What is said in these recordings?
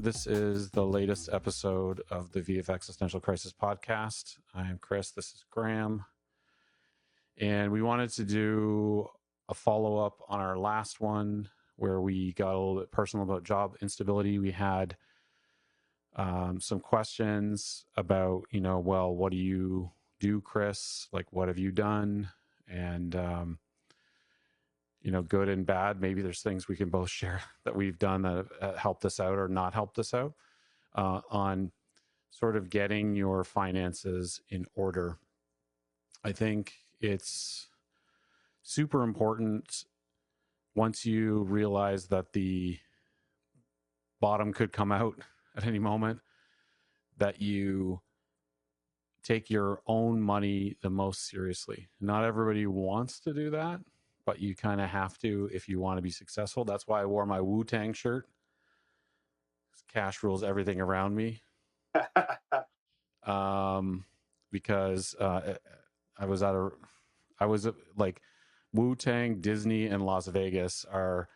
This is the latest episode of the VFX Existential Crisis podcast. I am Chris. This is Graham. And we wanted to do a follow-up on our last one where we got a little bit personal about job instability. We had some questions about, well, what do you do, Chris? Like, what have you done? And, good and bad. Maybe there's things we can both share that we've done that have helped us out or not helped us out on sort of getting your finances in order. I think it's super important once you realize that the bottom could come out at any moment, that you take your own money the most seriously. Not everybody wants to do that, but you kind of have to if you want to be successful. That's why I wore my Wu-Tang shirt. Cash rules everything around me. Because I was like Wu-Tang, Disney, and Las Vegas are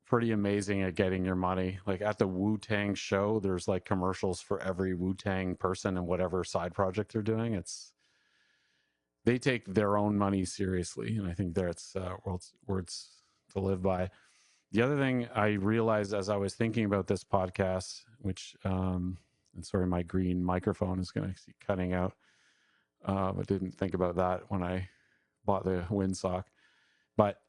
pretty amazing at getting your money. Like at the Wu-Tang show, there's like commercials for every Wu-Tang person and whatever side project they're doing. They take their own money seriously, and I think that's words to live by. The other thing I realized as I was thinking about this podcast, which and sorry, my green microphone is going to keep cutting out. I didn't think about that when I bought the windsock. But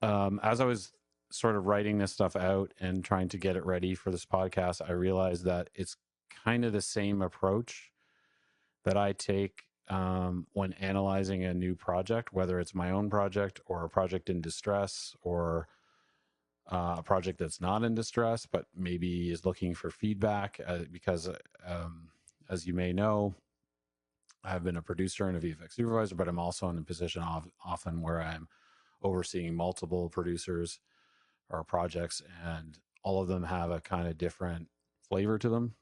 as I was sort of writing this stuff out and trying to get it ready for this podcast, I realized that it's kind of the same approach that I take when analyzing a new project, whether it's my own project or a project in distress or a project that's not in distress, but maybe is looking for feedback because as you may know, I've been a producer and a VFX supervisor, but I'm also in a position often where I'm overseeing multiple producers or projects, and all of them have a kind of different flavor to them.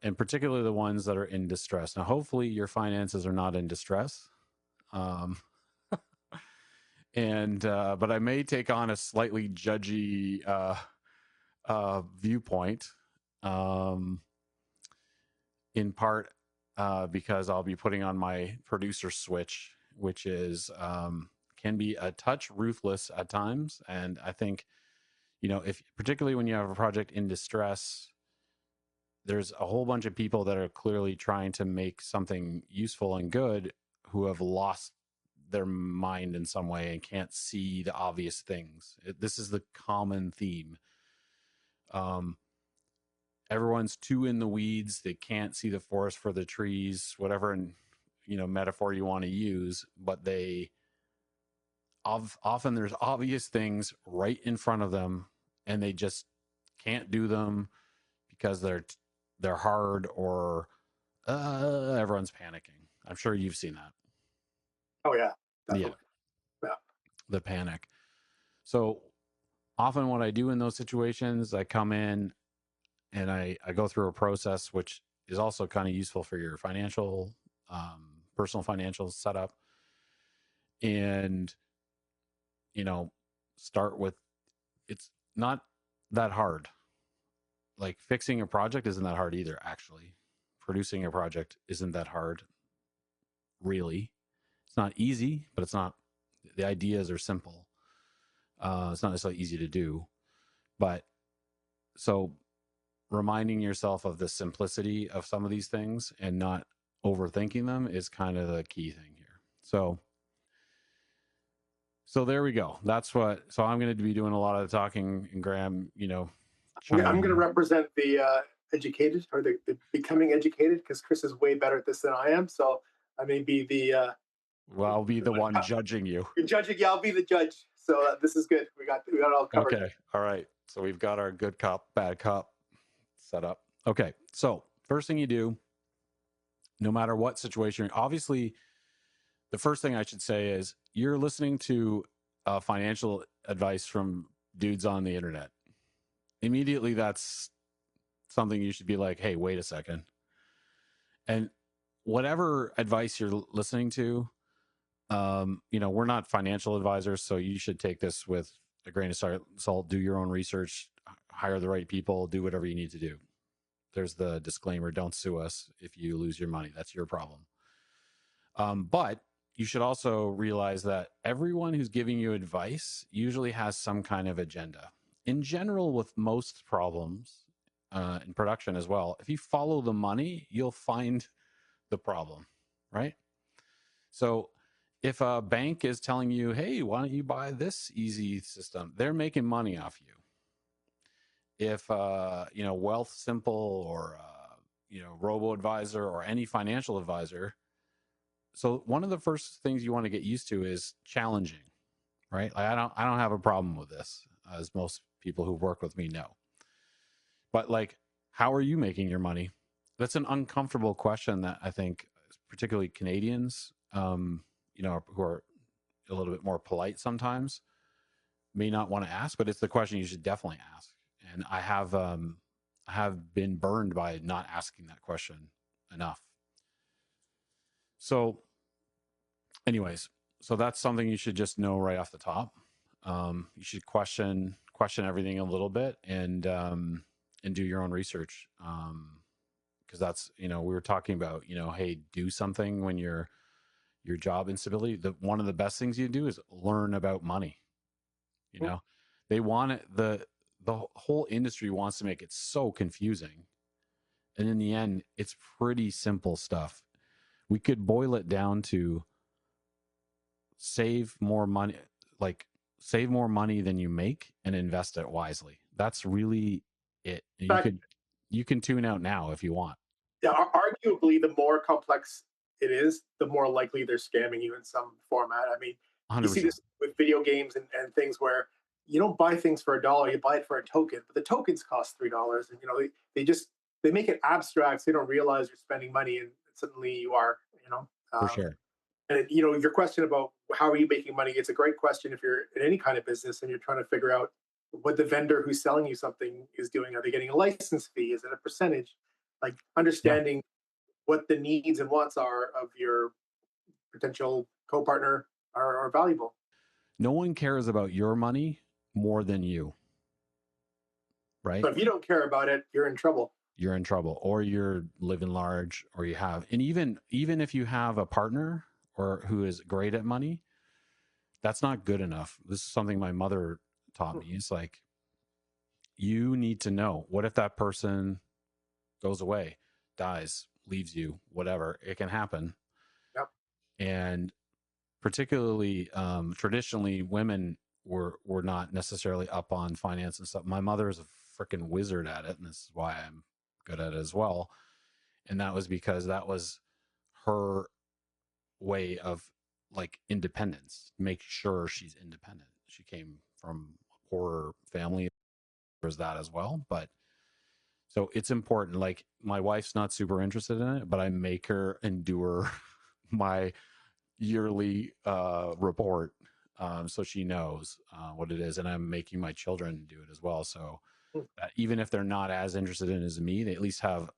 And particularly the ones that are in distress. Now, hopefully your finances are not in distress. But I may take on a slightly judgy viewpoint, in part because I'll be putting on my producer switch, which is can be a touch ruthless at times. And I think, if particularly when you have a project in distress, there's a whole bunch of people that are clearly trying to make something useful and good who have lost their mind in some way and can't see the obvious things. This is the common theme. Everyone's too in the weeds. They can't see the forest for the trees, whatever, metaphor you want to use, but often there's obvious things right in front of them and they just can't do them because they're hard or everyone's panicking. I'm sure you've seen that. Oh yeah, definitely. Yeah. The panic. So often what I do in those situations, I come in and I go through a process which is also kind of useful for your financial, personal financial setup. And, start with, it's not that hard. Like fixing a project isn't that hard either, actually. Producing a project isn't that hard, really. It's not easy, but the ideas are simple. It's not necessarily easy to do. But so reminding yourself of the simplicity of some of these things and not overthinking them is kind of the key thing here. So there we go. So I'm going to be doing a lot of the talking, and Graham, I'm going to represent the educated or the becoming educated, because Chris is way better at this than I am. So I may be the. Well, I'll be the one judging you. You're judging. Yeah, I'll be the judge. So this is good. We got it all covered. Okay. All right. So we've got our good cop, bad cop set up. Okay. So first thing you do, no matter what situation, obviously, the first thing I should say is you're listening to financial advice from dudes on the internet. Immediately, that's something you should be like, hey, wait a second. And whatever advice you're listening to, we're not financial advisors, so you should take this with a grain of salt. Do your own research, hire the right people, do whatever you need to do. There's the disclaimer: don't sue us if you lose your money. That's your problem. But you should also realize that everyone who's giving you advice usually has some kind of agenda. In general, with most problems in production as well, if you follow the money, you'll find the problem, right? So if a bank is telling you, hey, why don't you buy this easy system? They're making money off you. If Wealth Simple or Robo Advisor or any financial advisor, so one of the first things you want to get used to is challenging, right? Like I don't have a problem with this, as most people who work with me know. But like, how are you making your money? That's an uncomfortable question that I think, particularly Canadians, who are a little bit more polite sometimes, may not want to ask. But it's the question you should definitely ask. And I have been burned by not asking that question enough. So, anyways, so that's something you should just know right off the top. You should question everything a little bit and do your own research. Because that's, we were talking about, hey, do something when your job instability. One of the best things you do is learn about money. They want it, the whole industry wants to make it so confusing. And in the end, it's pretty simple stuff. We could boil it down to save more money than you make and invest it wisely. That's really it. You can tune out now if you want. Yeah, arguably, the more complex it is, the more likely they're scamming you in some format. I mean, you see 100%. this with video games and things where you don't buy things for $1, you buy it for a token, but the tokens cost $3, and they make it abstract, so they don't realize you're spending money, and suddenly you are. For sure. And your question about how are you making money? It's a great question if you're in any kind of business and you're trying to figure out what the vendor who's selling you something is doing. Are they getting a license fee? Is it a percentage? Like Yeah. understanding what the needs and wants are of your potential co-partner are valuable. No one cares about your money more than you, right? So if you don't care about it, you're in trouble. You're in trouble, or you're living large, or and even if you have a partner or who is great at money, that's not good enough. This is something my mother taught me. It's like, you need to know, what if that person goes away, dies, leaves you, whatever, it can happen. Yep. And particularly traditionally, women were not necessarily up on finance and stuff. My mother is a freaking wizard at it, and this is why I'm good at it as well. And that was because that was her way of like independence, make sure she's independent. She came from a poorer family, there's that as well. But so it's important. Like, my wife's not super interested in it, but I make her endure my yearly report, so she knows what it is, and I'm making my children do it as well. So that even if they're not as interested in it as me, they at least have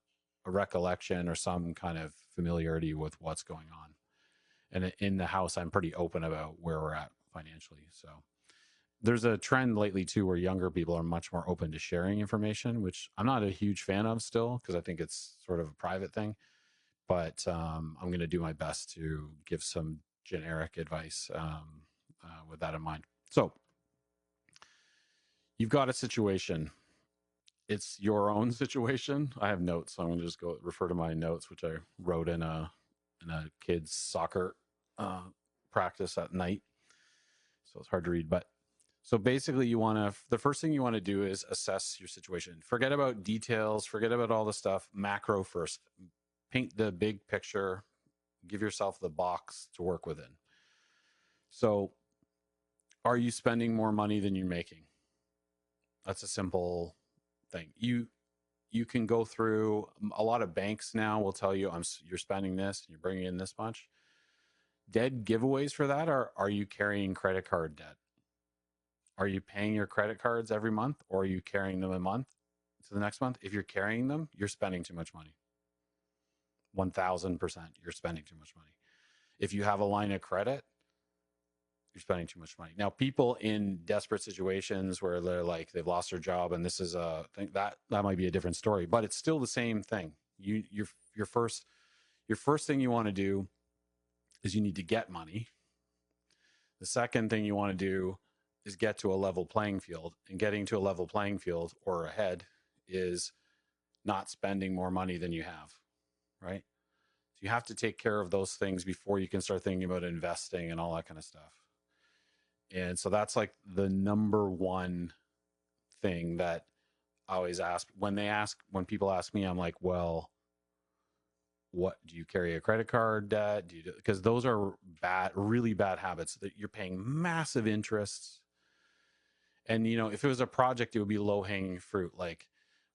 a recollection or some kind of familiarity with what's going on. And in the house, I'm pretty open about where we're at financially. So there's a trend lately too where younger people are much more open to sharing information, which I'm not a huge fan of still, because I think it's sort of a private thing. But I'm going to do my best to give some generic advice with that in mind. So you've got a situation. It's your own situation. I have notes, so I'm going to just go refer to my notes, which I wrote in a kid's soccer practice at night. So it's hard to read, but so basically the first thing you want to do is assess your situation. Forget about details, forget about all the stuff, macro first. Paint the big picture, give yourself the box to work within. So are you spending more money than you're making? That's a simple thing. You can go through a lot of banks now will tell you you're spending this and you're bringing in this much. Dead giveaways for that are you carrying credit card debt? Are you paying your credit cards every month, or are you carrying them a month to the next month? If you're carrying them, you're spending too much money. 1000%, you're spending too much money. If you have a line of credit you're spending too much money. Now, people in desperate situations where they're like they've lost their job and this is a thing that might be a different story, but it's still the same thing. Your first thing you want to do is you need to get money. The second thing you want to do is get to a level playing field, and getting to a level playing field or ahead is not spending more money than you have, right? So you have to take care of those things before you can start thinking about investing and all that kind of stuff. And so that's like the number one thing that I always ask when people ask me, I'm like, well, what do you carry a credit card debt? Because those are bad, really bad habits that you're paying massive interests. And, if it was a project, it would be low hanging fruit. Like,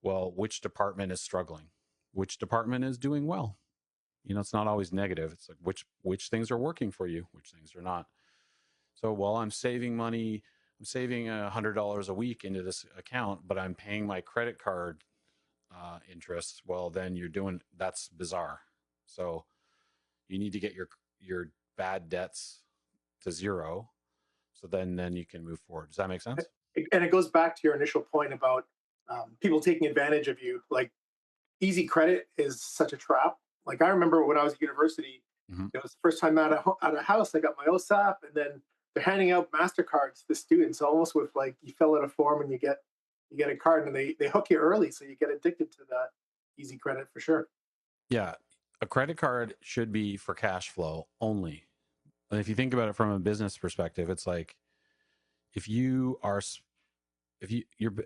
well, which department is struggling? Which department is doing well? It's not always negative. It's like, which things are working for you? Which things are not? So while I'm saving money, I'm saving $100 a week into this account, but I'm paying my credit card interest. Well, then that's bizarre. So you need to get your bad debts to zero. So then you can move forward. Does that make sense? And it goes back to your initial point about people taking advantage of you. Like easy credit is such a trap. Like I remember when I was at university, Mm-hmm. it was the first time out of house, I got my OSAP, and then they're handing out MasterCards to the students, almost with like you fill out a form and you get a card, and they hook you early, so you get addicted to that easy credit for sure. Yeah. A credit card should be for cash flow only. And if you think about it from a business perspective, it's like if you're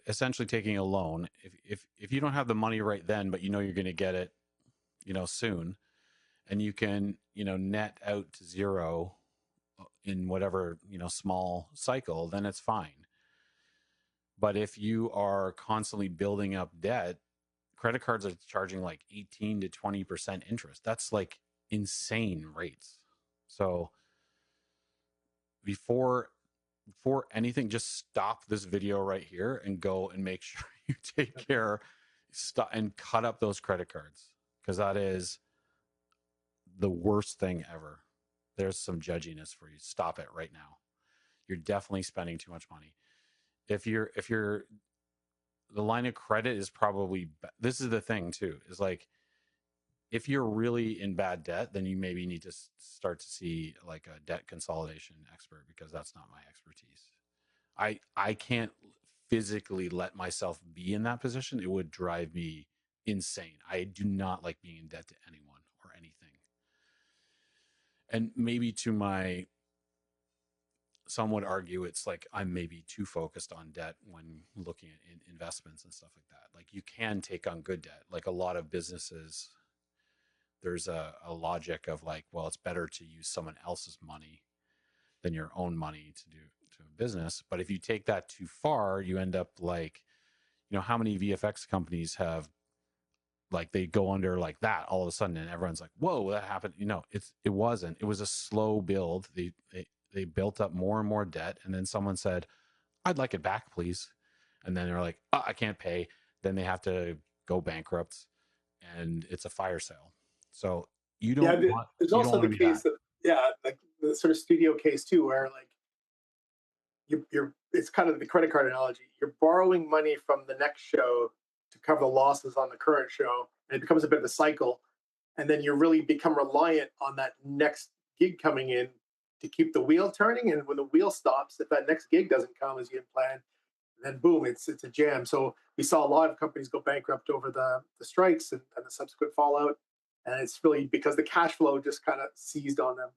essentially taking a loan, if you don't have the money right then, but you're going to get it, soon, and you can, net out to zero in whatever, small cycle, then it's fine. But if you are constantly building up debt, credit cards are charging like 18 to 20% interest. That's like insane rates. So before anything, just stop this video right here and go and make sure you take care, stop and cut up those credit cards, because that is the worst thing ever. There's some judginess for you. Stop it right now. You're definitely spending too much money. If you're the line of credit is probably, this is the thing too, is like if you're really in bad debt, then you maybe need to start to see like a debt consolidation expert, because that's not my expertise. I can't physically let myself be in that position. It would drive me insane. I do not like being in debt to anyone or anything. And maybe some would argue it's like I'm maybe too focused on debt when looking at investments and stuff like that. Like you can take on good debt. Like a lot of businesses, there's a logic of like, well, it's better to use someone else's money than your own money to do to a business. But if you take that too far, you end up like, how many VFX companies have like they go under like that all of a sudden, and everyone's like, whoa, that happened. It wasn't. It was a slow build. They built up more and more debt, and then someone said, I'd like it back, please. And then they're like, oh, I can't pay. Then they have to go bankrupt, and it's a fire sale. So you Yeah, don't want there's you don't also want the to be that. case that like the sort of studio case too, where like you're it's kind of the credit card analogy. You're borrowing money from the next show to cover the losses on the current show, and it becomes a bit of a cycle. And then you really become reliant on that next gig coming in to keep the wheel turning. And when the wheel stops, if that next gig doesn't come as you had planned, then boom, it's a jam. So we saw a lot of companies go bankrupt over the strikes and the subsequent fallout. And it's really because the cash flow just kind of seized on them.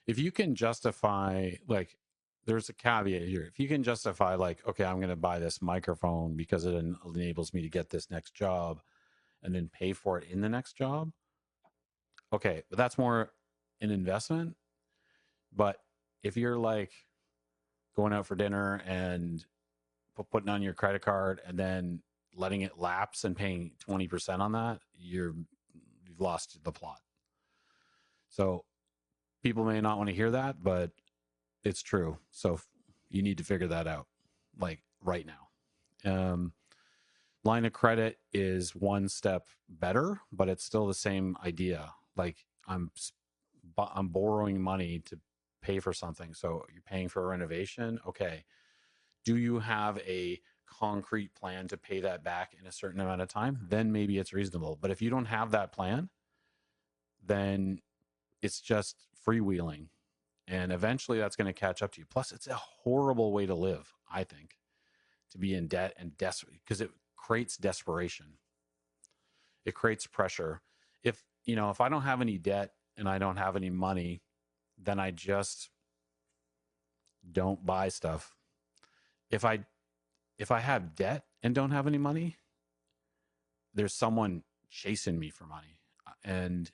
If you can justify, like, there's a caveat here. If you can justify, like, okay, I'm going to buy this microphone because it enables me to get this next job and then pay for it in the next job. Okay, but that's more an investment. But if you're like going out for dinner and putting on your credit card and then letting it lapse and paying 20% on that, you've lost the plot. So people may not want to hear that, but it's true. So you need to figure that out like right now. Line of credit is one step better, but it's still the same idea. Like I'm borrowing money to pay for something. So you're paying for a renovation. Okay. Do you have a concrete plan to pay that back in a certain amount of time? Then maybe it's reasonable. But if you don't have that plan, then it's just freewheeling. And eventually that's going to catch up to you. Plus, it's a horrible way to live, I think, to be in debt and desperate, because it creates desperation. It creates pressure. If I don't have any debt and I don't have any money, then I just don't buy stuff. If I have debt and don't have any money, there's someone chasing me for money. And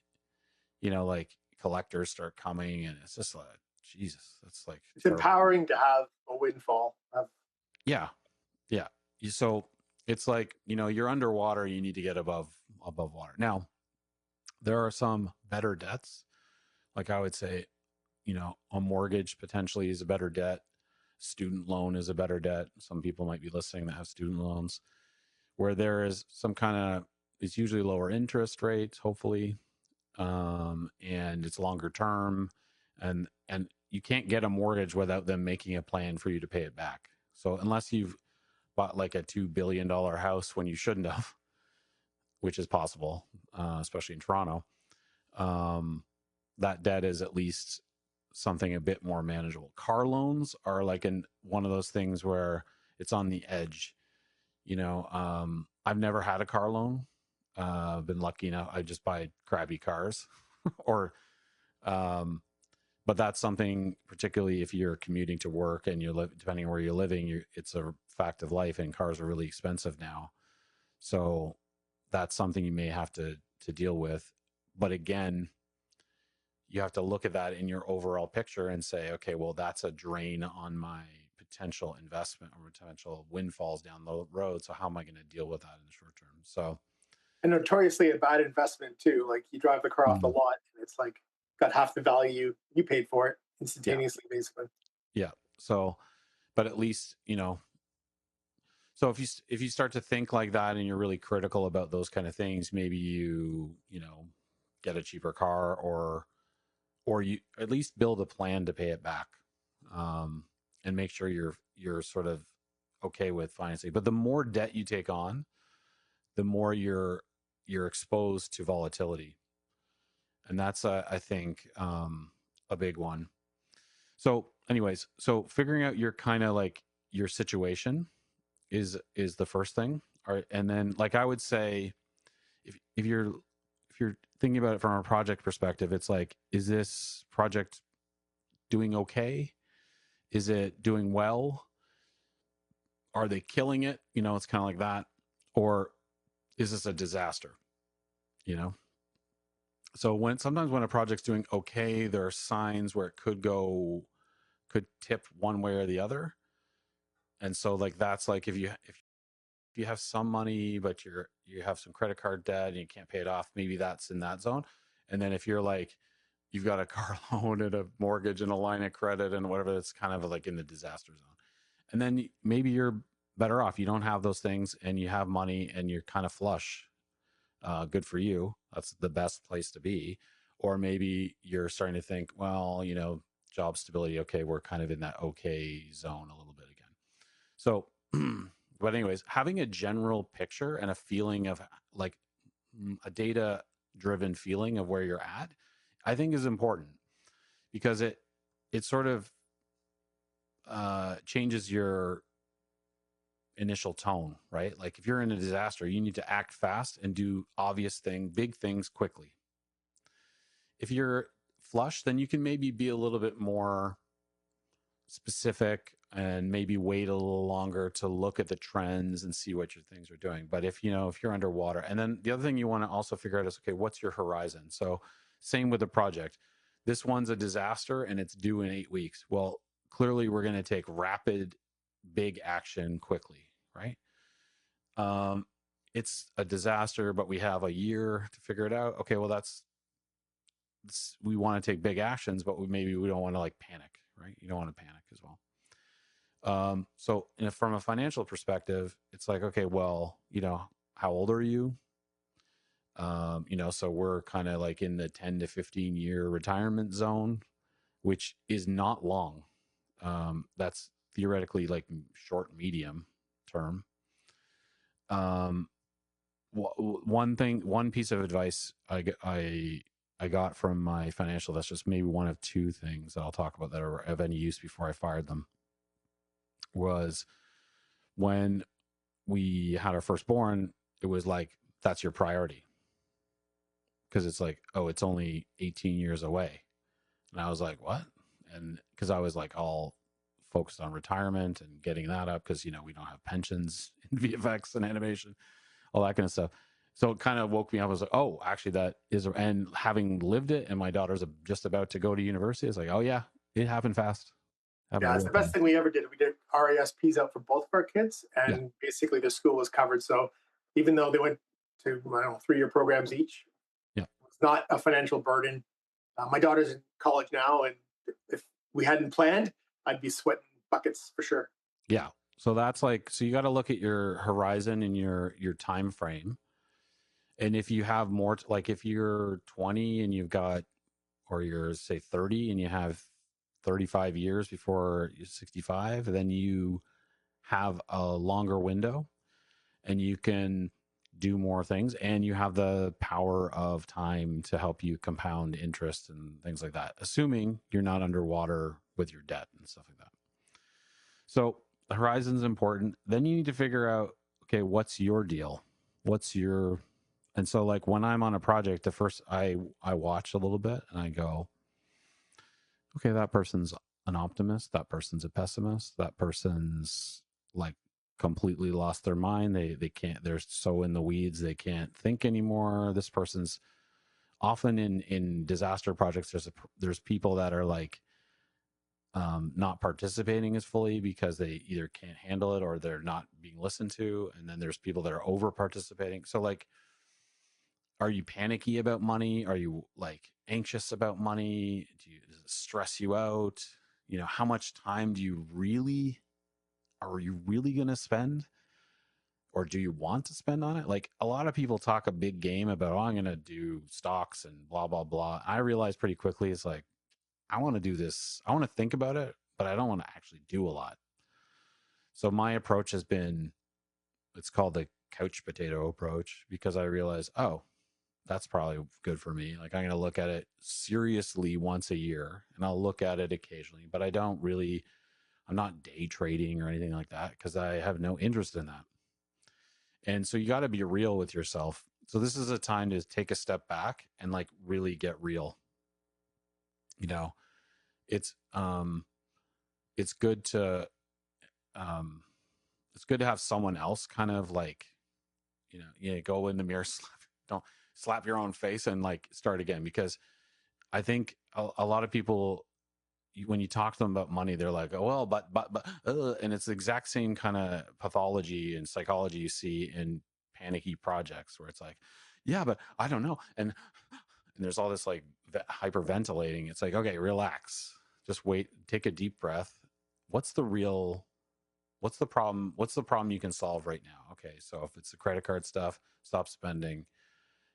like collectors start coming, and it's just like, Jesus, that's like It's terrible. empowering to have a windfall. Yeah. So it's like, you're underwater, you need to get above water. Now, there are some better debts. Like I would say, a mortgage potentially is a better debt. Student loan is a better debt. Some people might be listening that have student loans, where there is some kind of, it's usually lower interest rates, hopefully, and it's longer term, and you can't get a mortgage without them making a plan for you to pay it back. So unless you've bought like a $2 billion house when you shouldn't have, which is possible, especially in Toronto, that debt is at least something a bit more manageable. Car loans are like one of those things where it's on the edge. I've never had a car loan. Been lucky enough. I just buy crappy cars, or, but that's something, particularly if you're commuting to work and you live, depending on where you're living, it's a fact of life, and cars are really expensive now. So that's something you may have to deal with. But again, you have to look at that in your overall picture and say, okay, well, that's a drain on my potential investment or potential windfalls down the road. So how am I going to deal with that in the short term? So, And notoriously a bad investment too. Like you drive the car off the Mhm. lot and it's like got half the value you paid for it Yeah. instantaneously, basically. Yeah. So, but at least, so if you start to think like that and you're really critical about those kind of things, maybe you get a cheaper car, or you at least build a plan to pay it back, and make sure you're sort of okay with financing. But the more debt you take on, the more you're exposed to volatility, and that's I think a big one. So, anyways, so figuring out your kind of like your situation is the first thing. All right, and then like I would say, if you're thinking about it from a project perspective, it's like, is this project doing okay? Is it doing well? Are they killing it? It's kind of like that. Or is this a disaster? You know? So sometimes when a project's doing okay, there are signs where it could tip one way or the other. And so like that's like if you have some money but you have some credit card debt and you can't pay it off, maybe that's in that zone. And then if you're like you've got a car loan and a mortgage and a line of credit and whatever, that's kind of like in the disaster zone. And then maybe you're better off. You don't have those things and you have money and you're kind of flush. Good for you. That's the best place to be. Or maybe you're starting to think, well, job stability. Okay, we're kind of in that okay zone a little bit again. So, but anyways, having a general picture and a feeling of like a data driven feeling of where you're at, I think is important, because it sort of changes your initial tone, right? Like if you're in a disaster, you need to act fast and do big things quickly. If you're flush, then you can maybe be a little bit more specific and maybe wait a little longer to look at the trends and see what your things are doing. But if you're underwater, and then the other thing you want to also figure out is, okay, what's your horizon? So same with the project. This one's a disaster and it's due in 8 weeks. Well, clearly we're going to take rapid, big action quickly, right? Um, it's a disaster, but we have a year to figure it out. Okay, well we want to take big actions, but maybe we don't want to like panic, right? You don't want to panic as well. So from a financial perspective, it's like, okay, well, how old are you? So we're kind of like in the 10 to 15 year retirement zone. which is not long. That's theoretically like short, medium term. Um, one piece of advice I got from my financial, that's just maybe one of two things that I'll talk about that are of any use before I fired them, was when we had our firstborn, it was like, that's your priority. Because it's like, oh, it's only 18 years away. And I was like, what? And because I was like all focused on retirement and getting that up, because, you know, we don't have pensions in VFX and animation, all that kind of stuff. So it kind of woke me up. I was like, oh, actually, that is, and having lived it, and my daughter's just about to go to university, it's like, oh, yeah, it happened fast. Happened Yeah, it's real the best fast. thing we ever did. We did RASPs out for both of our kids, Yeah. and basically the school was covered. So even though they went to, I don't know, 3-year programs each, Yeah. it's not a financial burden. My daughter's in college now, and if we hadn't planned, I'd be sweating buckets for sure. Yeah. So that's like, so you got to look at your horizon and your time frame. And if you have more, like if you're 20 and you've got, or you're say 30 and you have 35 years before you're 65, then you have a longer window and you can do more things, and you have the power of time to help you compound interest and things like that, assuming you're not underwater with your debt and stuff like that. So the horizon's important. Then you need to figure out, okay, what's your deal? What's your, and so like when I'm on a project, the first I watch a little bit and I go, okay, that person's an optimist, that person's a pessimist, that person's like completely lost their mind. They can't, they're so in the weeds they can't think anymore. This person's often in disaster projects, there's people that are like not participating as fully because they either can't handle it or they're not being listened to. And then there's people that are over participating. So like, are you panicky about money? Are you like anxious about money? Does it stress you out? You know, how much time are you really going to spend? Or do you want to spend on it? Like a lot of people talk a big game about, oh, I'm going to do stocks and blah, blah, blah. I realized pretty quickly, it's like, I want to do this. I want to think about it, but I don't want to actually do a lot. So my approach has been, it's called the couch potato approach, because I realized, oh, that's probably good for me. Like I'm going to look at it seriously once a year, and I'll look at it occasionally, but I'm not day trading or anything like that because I have no interest in that. And so you got to be real with yourself. So this is a time to take a step back and like really get real. You know, it's it's good to um it's good to have someone else kind of like, go in the mirror, don't slap your own face and like start again. Because I think a lot of people, when you talk to them about money, they're like, oh, well, and it's the exact same kind of pathology and psychology you see in panicky projects where it's like, yeah, but I don't know. And there's all this like hyperventilating. It's like, okay, relax, just wait, take a deep breath. What's the real, what's the problem? What's the problem you can solve right now? Okay. So if it's the credit card stuff, stop spending.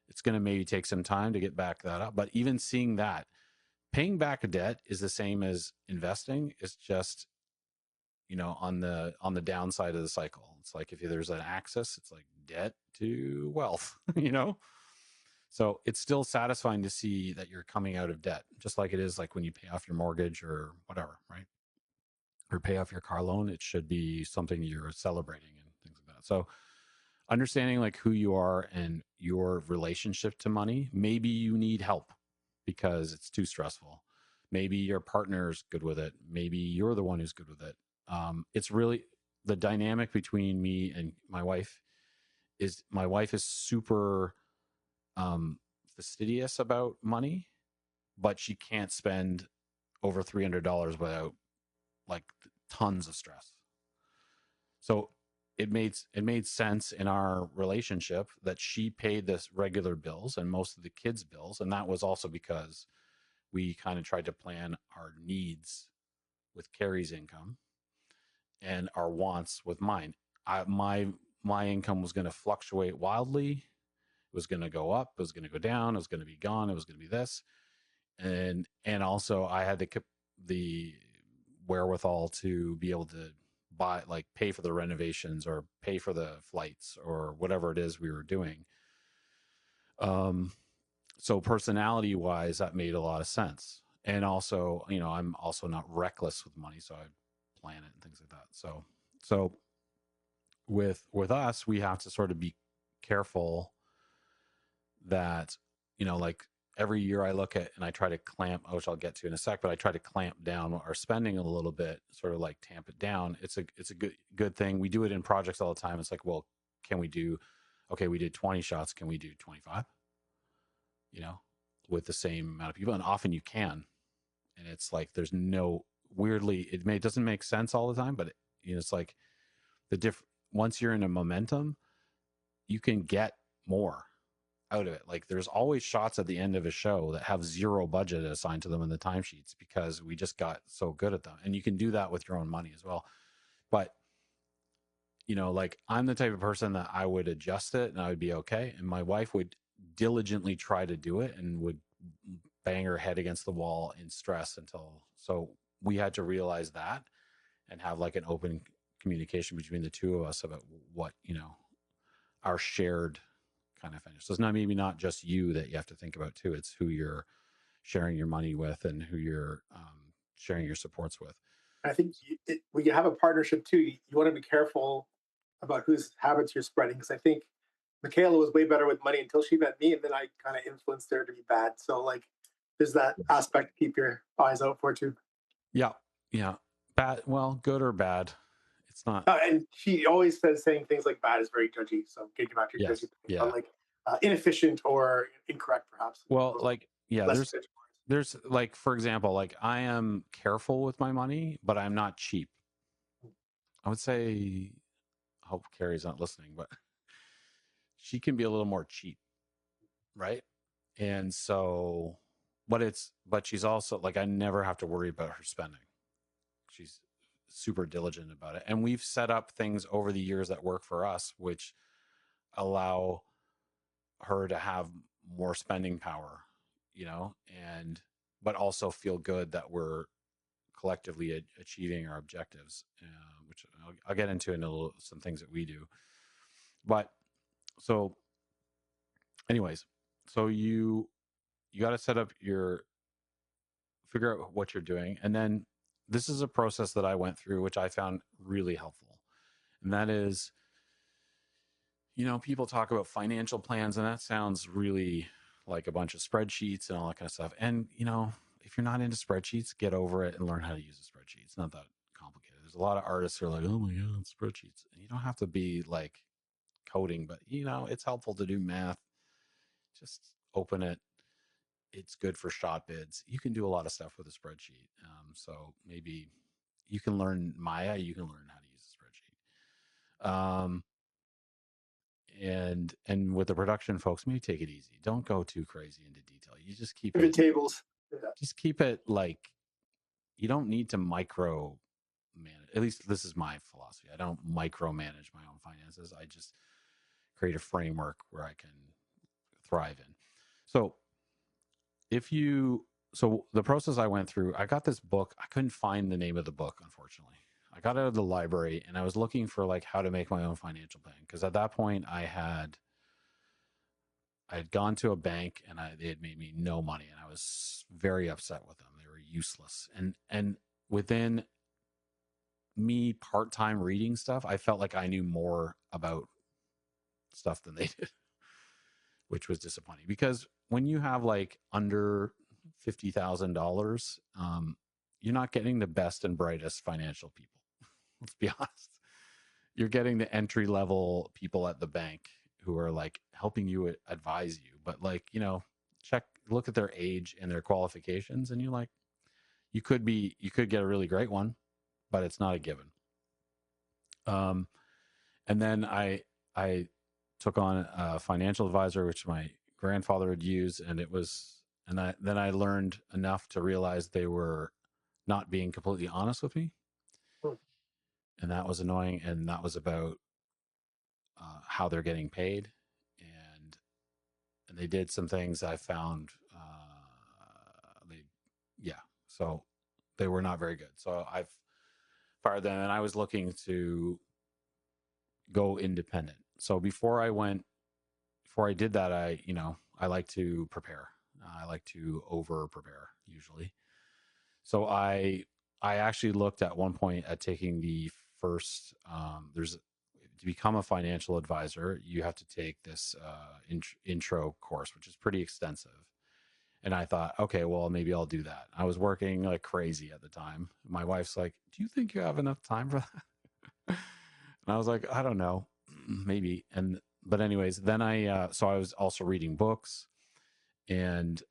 It's going to maybe take some time to get back that up. But even seeing that, paying back a debt is the same as investing. It's just, on the downside of the cycle. It's like if there's an axis, it's like debt to wealth, So it's still satisfying to see that you're coming out of debt, just like it is like when you pay off your mortgage or whatever, right? Or pay off your car loan. It should be something you're celebrating and things like that. So understanding like who you are and your relationship to money. Maybe you need help because it's too stressful. Maybe your partner's good with it. Maybe you're the one who's good with it. It's really the dynamic between me and my wife is super um, fastidious about money, but she can't spend over $300 without like tons of stress. So it made sense in our relationship that she paid this regular bills and most of the kids' bills, and that was also because we kind of tried to plan our needs with Carrie's income and our wants with mine. My income was going to fluctuate wildly. It was going to go up. It was going to go down. It was going to be gone. It was going to be this, and also I had the wherewithal to be able to buy, like, pay for the renovations or pay for the flights or whatever it is we were doing. So personality wise, that made a lot of sense. And also, I'm also not reckless with money, so I plan it and things like that. So with us, we have to sort of be careful that, like, every year I look at and I try to clamp, which I'll get to in a sec, but I try to clamp down our spending a little bit, sort of like tamp it down. It's a good thing. We do it in projects all the time. It's like, well, can we do, okay, we did 20 shots. Can we do 25? With the same amount of people. And often you can. And it's like, there's no, weirdly, it doesn't make sense all the time, but it's like once you're in a momentum, you can get more out of it. Like, there's always shots at the end of a show that have zero budget assigned to them in the timesheets because we just got so good at them. And you can do that with your own money as well. But like, I'm the type of person that I would adjust it and I would be okay. And my wife would diligently try to do it and would bang her head against the wall in stress so we had to realize that and have like an open communication between the two of us about what, our shared kind of finish. So it's maybe not just you that you have to think about too. It's who you're sharing your money with and who you're sharing your supports with. I think when you have a partnership too, you want to be careful about whose habits you're spreading. Because I think Michaela was way better with money until she met me, and then I kind of influenced her to be bad. So like, there's that Yes. aspect to keep your eyes out for too. Yeah. Bad, well, good or bad, it's not. And she always says saying things like "bad" is very judgy. So getting back to your Yes. judgy thing, Yeah. but like inefficient or incorrect, perhaps. Well, like, yeah, Less there's like, for example, like, I am careful with my money, but I'm not cheap. I would say, I hope Carrie's not listening, but she can be a little more cheap, right? And so, but she's also like, I never have to worry about her spending. She's super diligent about it. And we've set up things over the years that work for us, which allow her to have more spending power, and but also feel good that we're collectively achieving our objectives, which I'll get into in some things that we do. But so, anyways, so you got to figure out what you're doing, and then this is a process that I went through, which I found really helpful, and that is, people talk about financial plans, and that sounds really like a bunch of spreadsheets and all that kind of stuff. And, if you're not into spreadsheets, get over it and learn how to use a spreadsheet. It's not that complicated. There's a lot of artists who are like, oh my God, spreadsheets. And you don't have to be like coding, but, it's helpful to do math. Just open it. It's good for shot bids. You can do a lot of stuff with a spreadsheet. So maybe you can learn Maya, you can learn how to use a spreadsheet. And with the production folks, maybe take it easy. Don't go too crazy into detail. You just keep pivot it tables. Yeah. just keep it like, you don't need to micro manage. At least this is my philosophy. I don't micromanage my own finances. I just create a framework where I can thrive in. So the process I went through, I got this book. I couldn't find the name of the book, unfortunately. I got out of the library and I was looking for like how to make my own financial plan. Because at that point I had gone to a bank and they had made me no money, and I was very upset with them. They were useless. And within me part-time reading stuff, I felt like I knew more about stuff than they did, which was disappointing, because when you have like under $50,000, you're not getting the best and brightest financial people. Let's be honest. You're getting the entry level people at the bank who are like helping you advise you, but like, look at their age and their qualifications, and you could get a really great one, but it's not a given. And then I took on a financial advisor, which my grandfather would use, and then I learned enough to realize they were not being completely honest with me. Hmm. And that was annoying. And that was about how they're getting paid, and they did some things I found. Yeah, so they were not very good. So I've fired them, and I was looking to go independent. So before I did that, I like to prepare. I like to over prepare usually. So I actually looked at one point at taking the first. There's to become a financial advisor, you have to take this intro course, which is pretty extensive. And I thought, okay, well, maybe I'll do that. I was working like crazy at the time. My wife's like, "Do you think you have enough time for that?" And I was like, "I don't know, maybe." But anyways, then so I was also reading books, and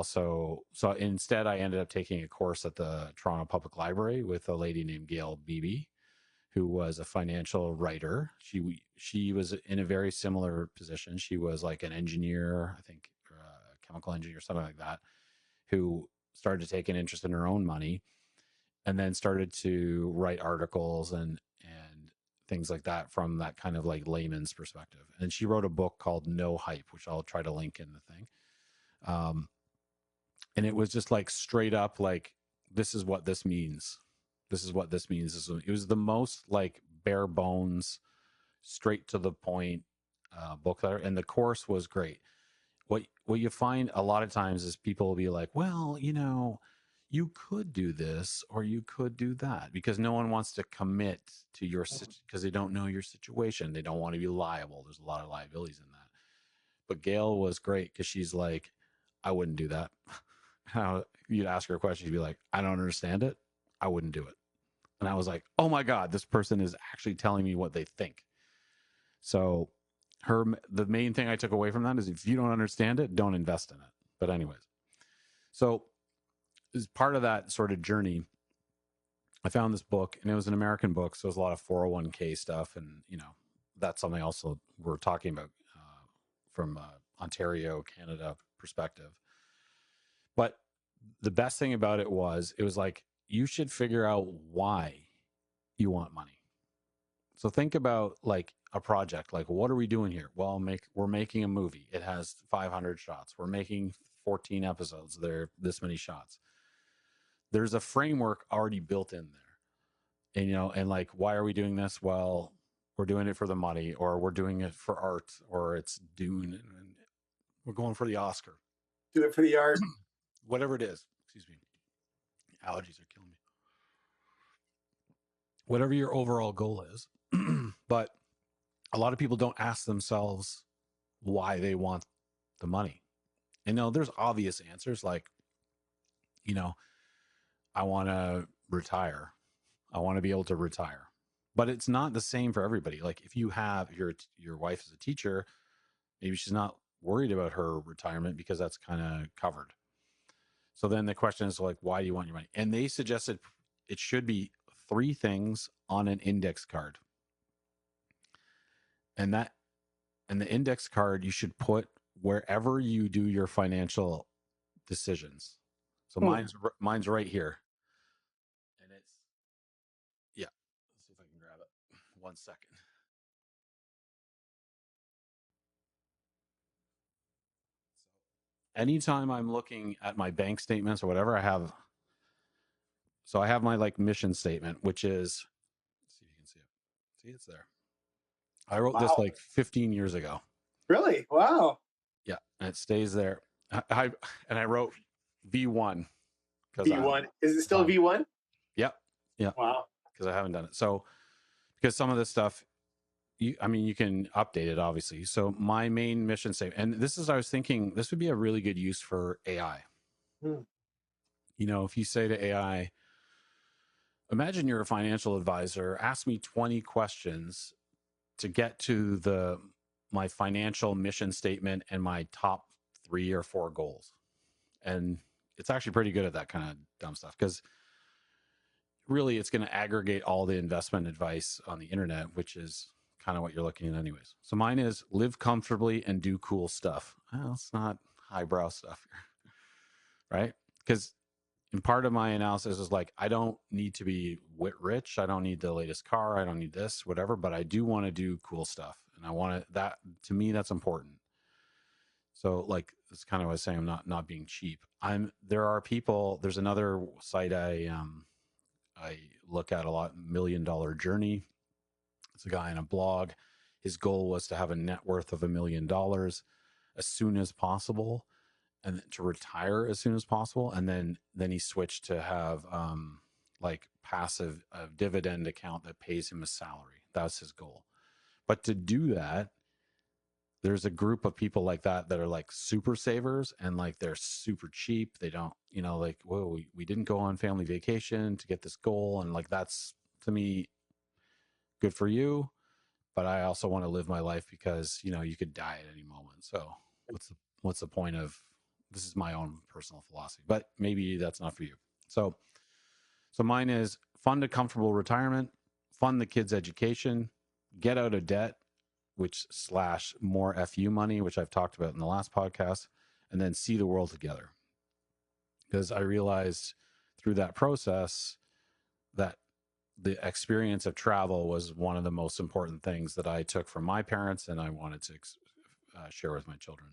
so instead I ended up taking a course at the Toronto Public Library with a lady named Gail Beebe, who was a financial writer. She was in a very similar position. She was like an engineer, I think, chemical engineer, something like that, who started to take an interest in her own money, and then started to write articles and things like that from that kind of like layman's perspective. And she wrote a book called No Hype, which I'll try to link in the thing. And it was just like straight up like, this is what this means. This is what this means. It was the most like bare bones, straight to the point book there, and the course was great. What you find a lot of times is people will be like, well, you could do this or you could do that, because no one wants to commit to your because they don't know your situation. They don't want to be liable. There's a lot of liabilities in that. But Gail was great because she's like, I wouldn't do that. You'd ask her a question, she'd be like, I don't understand it. I wouldn't do it. And I was like, oh my God, this person is actually telling me what they think. So the main thing I took away from that is, if you don't understand it, don't invest in it. But anyways, so as part of that sort of journey, I found this book, and it was an American book. So it was a lot of 401k stuff. And, that's something also we're talking about from Ontario, Canada perspective. But the best thing about it was like, you should figure out why you want money. So think about like a project, like, what are we doing here? Well, we're making a movie. It has 500 shots. We're making 14 episodes. There are this many shots. There's a framework already built in there. And like, why are we doing this? Well, we're doing it for the money, or we're doing it for art, or it's Dune, and we're going for the Oscar. Do it for the art. Whatever it is. Excuse me. Allergies are killing me. Whatever your overall goal is. But a lot of people don't ask themselves why they want the money. And there's obvious answers like, I want to retire. I want to be able to retire. But it's not the same for everybody. Like, if you have your wife is a teacher, maybe she's not worried about her retirement because that's kind of covered. So then the question is like, why do you want your money? And they suggested it should be 3 things on an index card. And the index card you should put wherever you do your financial decisions. So mine's right here. And it's, yeah. Let's see if I can grab it. 1 second. So anytime I'm looking at my bank statements or whatever, I have my like mission statement, which is, let's see if you can see it. See, it's there. I wrote this like 15 years ago. Really? Wow. Yeah, and it stays there. I wrote V1 because V1. Is it still V1? Yep. Yeah. Wow. Because I haven't done it. So because some of this stuff, you can update it obviously. So my main mission statement, and I was thinking this would be a really good use for AI. If you say to AI, imagine you're a financial advisor, ask me 20 questions to get to my financial mission statement and my top 3 or 4 goals. And it's actually pretty good at that kind of dumb stuff, because really it's going to aggregate all the investment advice on the internet, which is kind of what you're looking at anyways. So mine is live comfortably and do cool stuff. Well, it's not highbrow stuff here, right? Because in part of my analysis is like, I don't need to be rich. I don't need the latest car. I don't need this, whatever, but I do want to do cool stuff. And I want to, to me, that's important. So like that's kind of what I was saying. I'm not being cheap. There are people. There's another site I look at a lot. $1 Million Journey. It's a guy in a blog. His goal was to have a net worth of $1 million as soon as possible, and to retire as soon as possible. And then he switched to have like passive a dividend account that pays him a salary. That's his goal. But to do that, there's a group of people like that are like super savers, and like they're super cheap. They don't, like, whoa, we didn't go on family vacation to get this goal. And like, that's, to me, good for you. But I also want to live my life because, you could die at any moment. So what's the point of, this is my own personal philosophy, but maybe that's not for you. So mine is fund a comfortable retirement, fund the kids' education, get out of debt, which / more FU money, which I've talked about in the last podcast, and then see the world together. Because I realized through that process that the experience of travel was one of the most important things that I took from my parents, and I wanted to share with my children.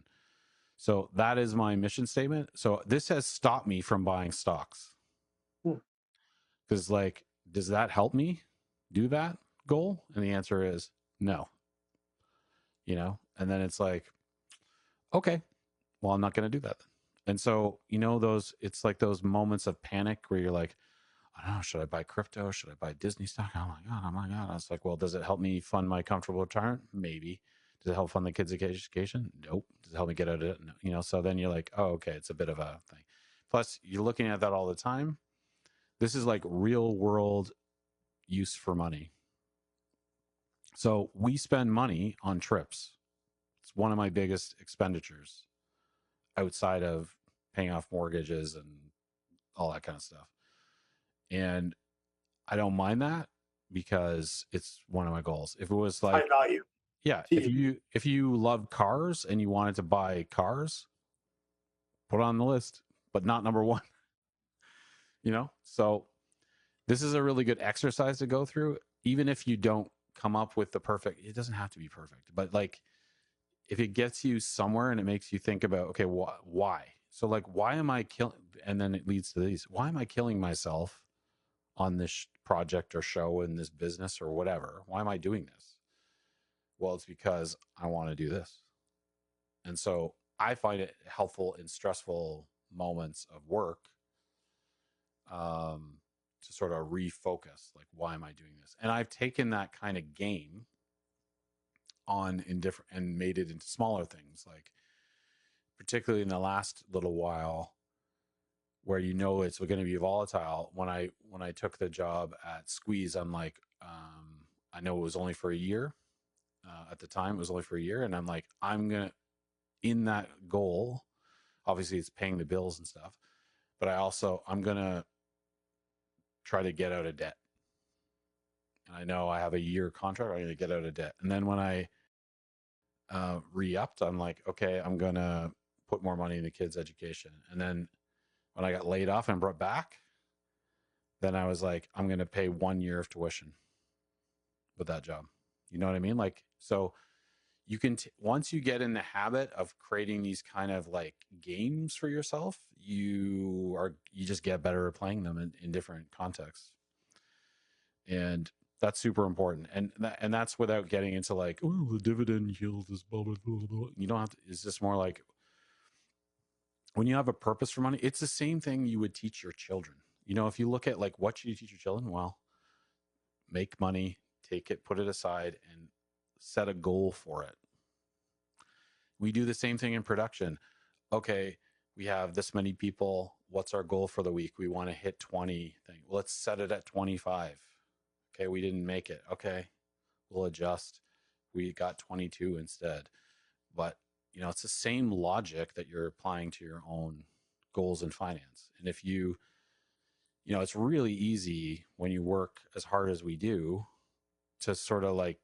So that is my mission statement. So this has stopped me from buying stocks. Because, like, does that help me do that goal? And the answer is no. And then it's like, okay, well, I'm not going to do that. And so, it's like those moments of panic where you're like, I don't know, should I buy crypto? Should I buy Disney stock? Oh my God. I was like, well, does it help me fund my comfortable retirement? Maybe. Does it help fund the kids' education? Nope. Does it help me get out of it? No. So then you're like, oh, okay, it's a bit of a thing. Plus, you're looking at that all the time. This is like real world use for money. So we spend money on trips. It's one of my biggest expenditures outside of paying off mortgages and all that kind of stuff. And I don't mind that because it's one of my goals. If it was like high value. Yeah, if you love cars and you wanted to buy cars, put it on the list, but not number one. So this is a really good exercise to go through, even if you don't come up with the perfect. It doesn't have to be perfect, but like if it gets you somewhere and it makes you think about, okay, why? So like, why am I killing? And then it leads to these. Why am I killing myself on this project or show in this business or whatever? Why am I doing this? Well, it's because I want to do this. And so I find it helpful in stressful moments of work to sort of refocus, like, why am I doing this? And I've taken that kind of game on in different and made it into smaller things, like particularly in the last little while where it's going to be volatile. When I took the job at Squeeze, I'm like, I know it was only for a year. At the time, it was only for a year, and I'm like, in that goal, obviously it's paying the bills and stuff, but I'm gonna try to get out of debt. And I know I have a year contract. I'm gonna get out of debt. And then when I re-upped, I'm like, okay, I'm gonna put more money in the kids' education. And then when I got laid off and brought back, then I was like, I'm gonna pay 1 year of tuition with that job. You know what I mean? Like, so you can once you get in the habit of creating these kind of like games for yourself, you just get better at playing them in different contexts, and that's super important. And that's without getting into like, oh, the dividend yield is blah, blah, blah, blah. You don't have to. It's just more like when you have a purpose for money, it's the same thing you would teach your children. If you look at like, what should you teach your children? Well, make money, take it, put it aside, and set a goal for it. We do the same thing in production. Okay, we have this many people. What's our goal for the week? We want to hit 20 things. Well, let's set it at 25. Okay, we didn't make it. Okay, we'll adjust. We got 22 instead. But, it's the same logic that you're applying to your own goals in finance. And if it's really easy when you work as hard as we do to sort of like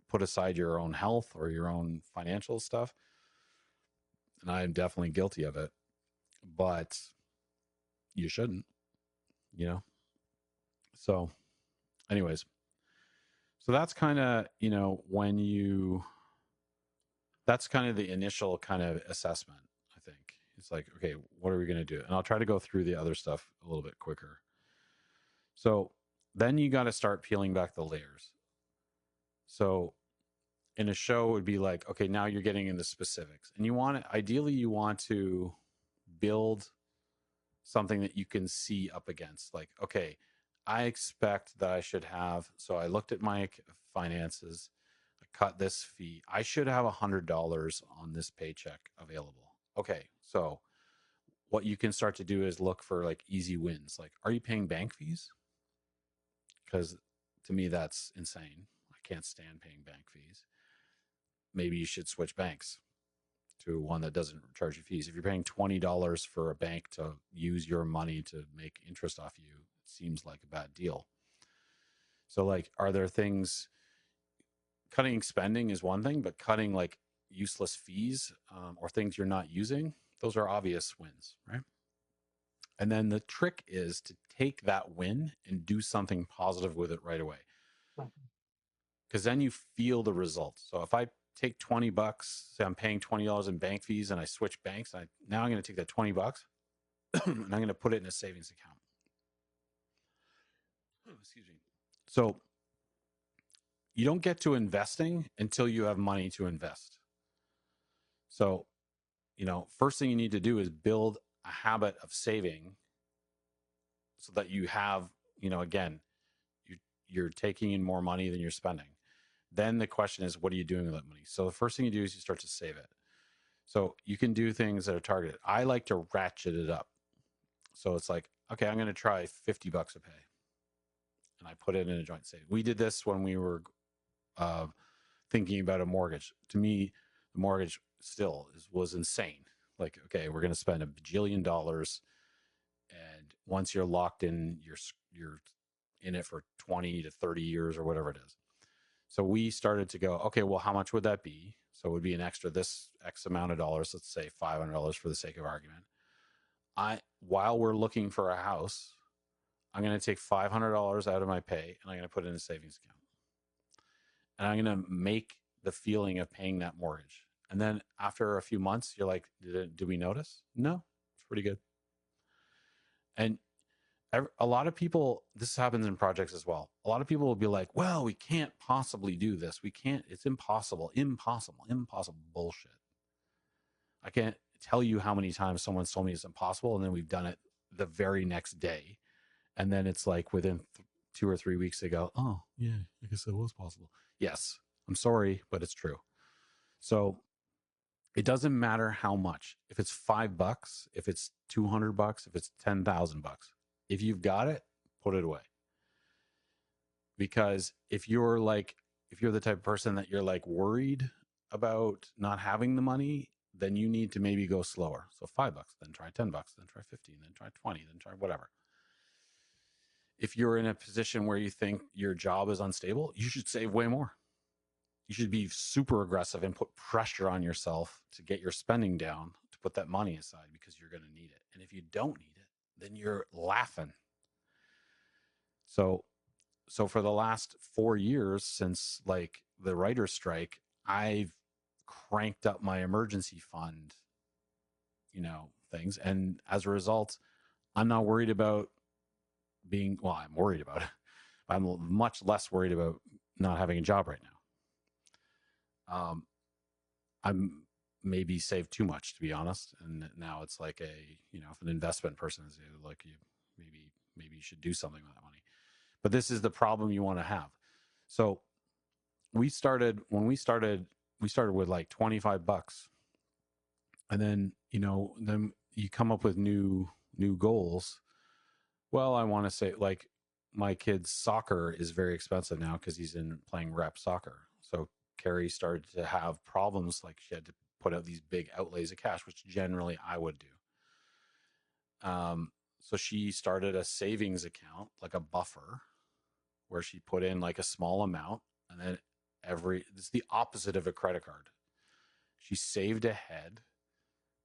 put aside your own health or your own financial stuff. And I am definitely guilty of it, but you shouldn't, So anyways, so that's kind of, when you that's kind of the initial kind of assessment, I think. It's like, okay, what are we going to do? And I'll try to go through the other stuff a little bit quicker. So then you got to start peeling back the layers. So in a show, it would be like, okay, now you're getting into specifics. And you want to, ideally, you want to build something that you can see up against. Like, okay, I expect that I should have, so I looked at my finances, I cut this fee. I should have $100 on this paycheck available. Okay, so what you can start to do is look for like easy wins. Like, are you paying bank fees? Because to me, that's insane. I can't stand paying bank fees. Maybe you should switch banks to one that doesn't charge you fees. If you're paying $20 for a bank to use your money to make interest off you, it seems like a bad deal. So, like, are there things, cutting spending is one thing, but cutting like useless fees or things you're not using, those are obvious wins, right? And then the trick is to take that win and do something positive with it right away. Because then you feel the results. So if I take $20, say I'm paying $20 in bank fees and I switch banks, now I'm going to take that $20 and I'm going to put it in a savings account. Excuse me. So you don't get to investing until you have money to invest. So, first thing you need to do is build a habit of saving so that you have, again, you're taking in more money than you're spending. Then the question is, what are you doing with that money? So the first thing you do is you start to save it. So you can do things that are targeted. I like to ratchet it up. So it's like, okay, I'm going to try $50 a pay. And I put it in a joint savings. We did this when we were thinking about a mortgage. To me, the mortgage still was insane. Like, okay, we're going to spend $1 bajillion. And once you're locked in, you're in it for 20 to 30 years or whatever it is. So we started to go, okay, well, how much would that be? So it would be an extra this X amount of dollars, let's say $500 for the sake of argument. While we're looking for a house, I'm going to take $500 out of my pay and I'm going to put it in a savings account. And I'm going to make the feeling of paying that mortgage. And then after a few months, you're like, did we notice? No, it's pretty good. And a lot of people, this happens in projects as well. A lot of people will be like, well, we can't possibly do this. We can't, it's impossible bullshit. I can't tell you how many times someone's told me it's impossible. And then we've done it the very next day. And then it's like within 2 or 3 weeks, they go, oh yeah, I guess it was possible. Yes, I'm sorry, but it's true. So it doesn't matter how much, if it's $5, if it's $200, if it's $10,000, if you've got it, put it away. Because if you're the type of person that you're like worried about not having the money, then you need to maybe go slower. So $5, then try $10, then try 15, then try 20, then try whatever. If you're in a position where you think your job is unstable, you should save way more. You should be super aggressive and put pressure on yourself to get your spending down, to put that money aside because you're going to need it. And if you don't need it, then you're laughing. So for the last 4 years since like the writer's strike, I've cranked up my emergency fund, things. And as a result, I'm not worried about I'm worried about it. I'm much less worried about not having a job right now. I'm maybe saved too much, to be honest. And now it's like if an investment person is like, maybe you should do something with that money. But this is the problem you want to have. So when we started with like $25. And then, then you come up with new goals. Well, I want to say like my kid's soccer is very expensive now because he's in playing rep soccer. So Carrie started to have problems, like she had to put out these big outlays of cash, which generally I would do. So she started a savings account, like a buffer, where she put in like a small amount, and then it's the opposite of a credit card. She saved ahead,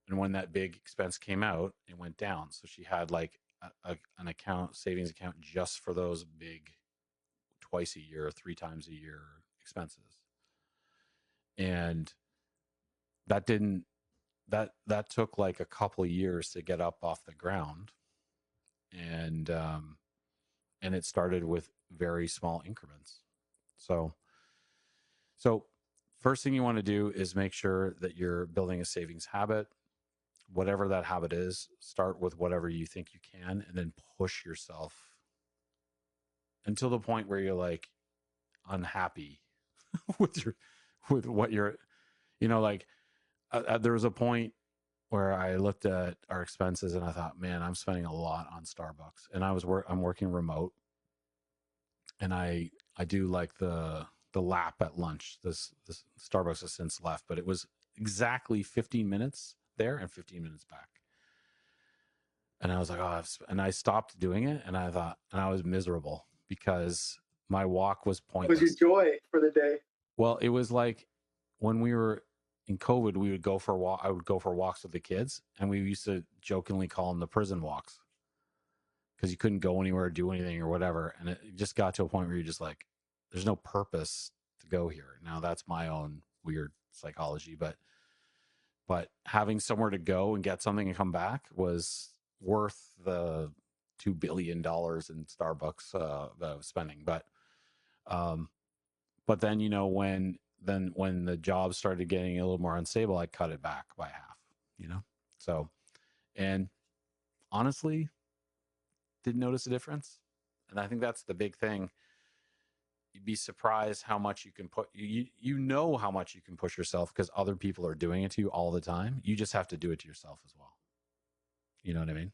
and when that big expense came out, it went down. So she had like an savings account just for those big twice a year, 3 times a year expenses. And that didn't that took like a couple of years to get up off the ground, and it started with very small increments. So so first thing you want to do is make sure that you're building a savings habit. Whatever that habit is, start with whatever you think you can, and then push yourself until the point where you're like unhappy with your with what you're, like there was a point where I looked at our expenses and I thought, man, I'm spending a lot on Starbucks, and I'm working remote, and I do like the lap at lunch. This Starbucks has since left, but it was exactly 15 minutes there and 15 minutes back. And I was like, oh, and I stopped doing it, and I thought, and I was miserable because my walk was What was your pointless. joy for the day? Well, it was like when we were in COVID, we would go for a walk. I would go for walks with the kids, and we used to jokingly call them the prison walks because you couldn't go anywhere, do anything, or whatever. And it just got to a point where you're just like, there's no purpose to go here. Now that's my own weird psychology, but having somewhere to go and get something and come back was worth the $2 billion in Starbucks that I was spending. But then, when the job started getting a little more unstable, I cut it back by half. So, and honestly, didn't notice a difference. And I think that's the big thing. You'd be surprised how much you can how much you can push yourself because other people are doing it to you all the time. You just have to do it to yourself as well. You know what I mean?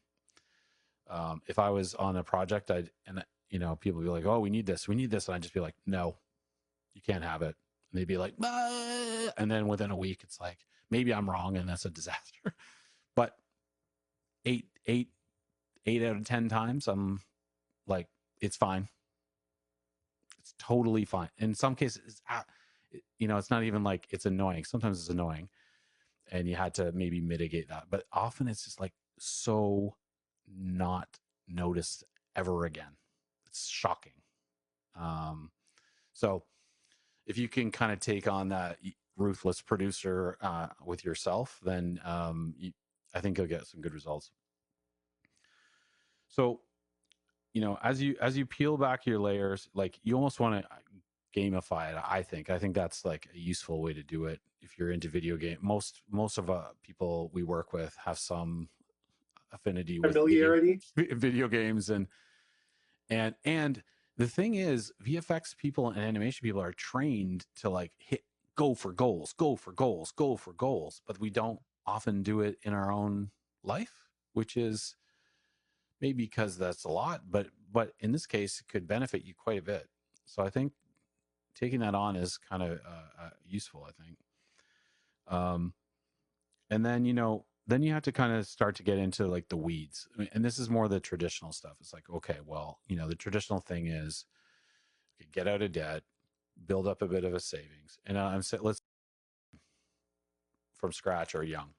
If I was on a project, people would be like, "Oh, we need this," and I'd just be like, "No, you can't have it." And they'd be like, "Ah," and then within a week, it's like, maybe I'm wrong, and that's a disaster. But eight out of 10 times, I'm like, it's fine. It's totally fine. In some cases, it's not even like it's annoying. Sometimes it's annoying, and you had to maybe mitigate that. But often it's just like so not noticed ever again. It's shocking. So if you can kind of take on that ruthless producer with yourself, then I think you'll get some good results. So, as you peel back your layers, like you almost want to gamify it. I think that's like a useful way to do it. If you're into video game, most of people we work with have some affinity with Familiarity. video games, and the thing is, VFX people and animation people are trained to like go for goals, go for goals, go for goals, but we don't often do it in our own life, which is maybe because that's a lot, but in this case, it could benefit you quite a bit. So I think taking that on is kind of useful. I think, and then then you have to kind of start to get into like the weeds. I mean, and this is more the traditional stuff. It's like, okay, well, the traditional thing is get out of debt, build up a bit of a savings, and I'm saying let's from scratch or young,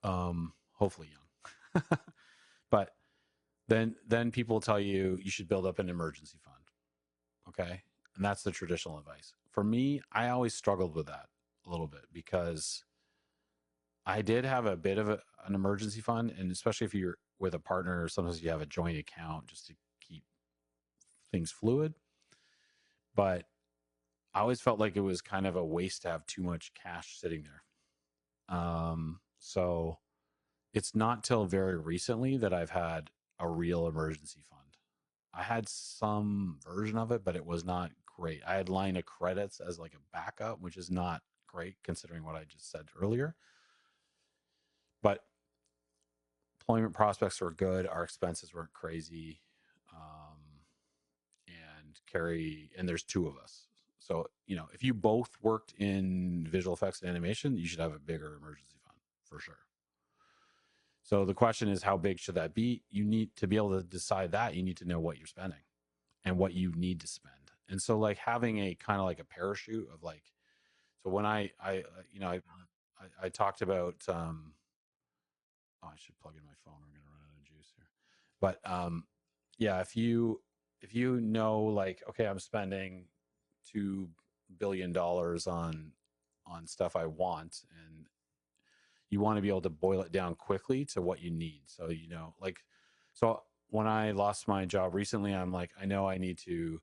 hopefully young, but then people tell you should build up an emergency fund. Okay. And that's the traditional advice. For me, I always struggled with that a little bit because I did have a bit of an emergency fund. And especially if you're with a partner, sometimes you have a joint account just to keep things fluid. But I always felt like it was kind of a waste to have too much cash sitting there. So it's not till very recently that I've had a real emergency fund. I had some version of it, but it was not great. I had line of credits as like a backup, which is not great considering what I just said earlier. But employment prospects were good. Our expenses weren't crazy. And there's two of us. So, if you both worked in visual effects and animation, you should have a bigger emergency fund for sure. So the question is, how big should that be? You need to be able to decide that. You need to know what you're spending and what you need to spend. And so like having a kind of like a parachute of like, so when I talked about, I should plug in my phone. We're going to run out of juice here. But yeah, if you know like, okay, I'm spending $2 billion on on stuff I want, and you want to be able to boil it down quickly to what you need. So, like, so when I lost my job recently, I'm like, I know I need to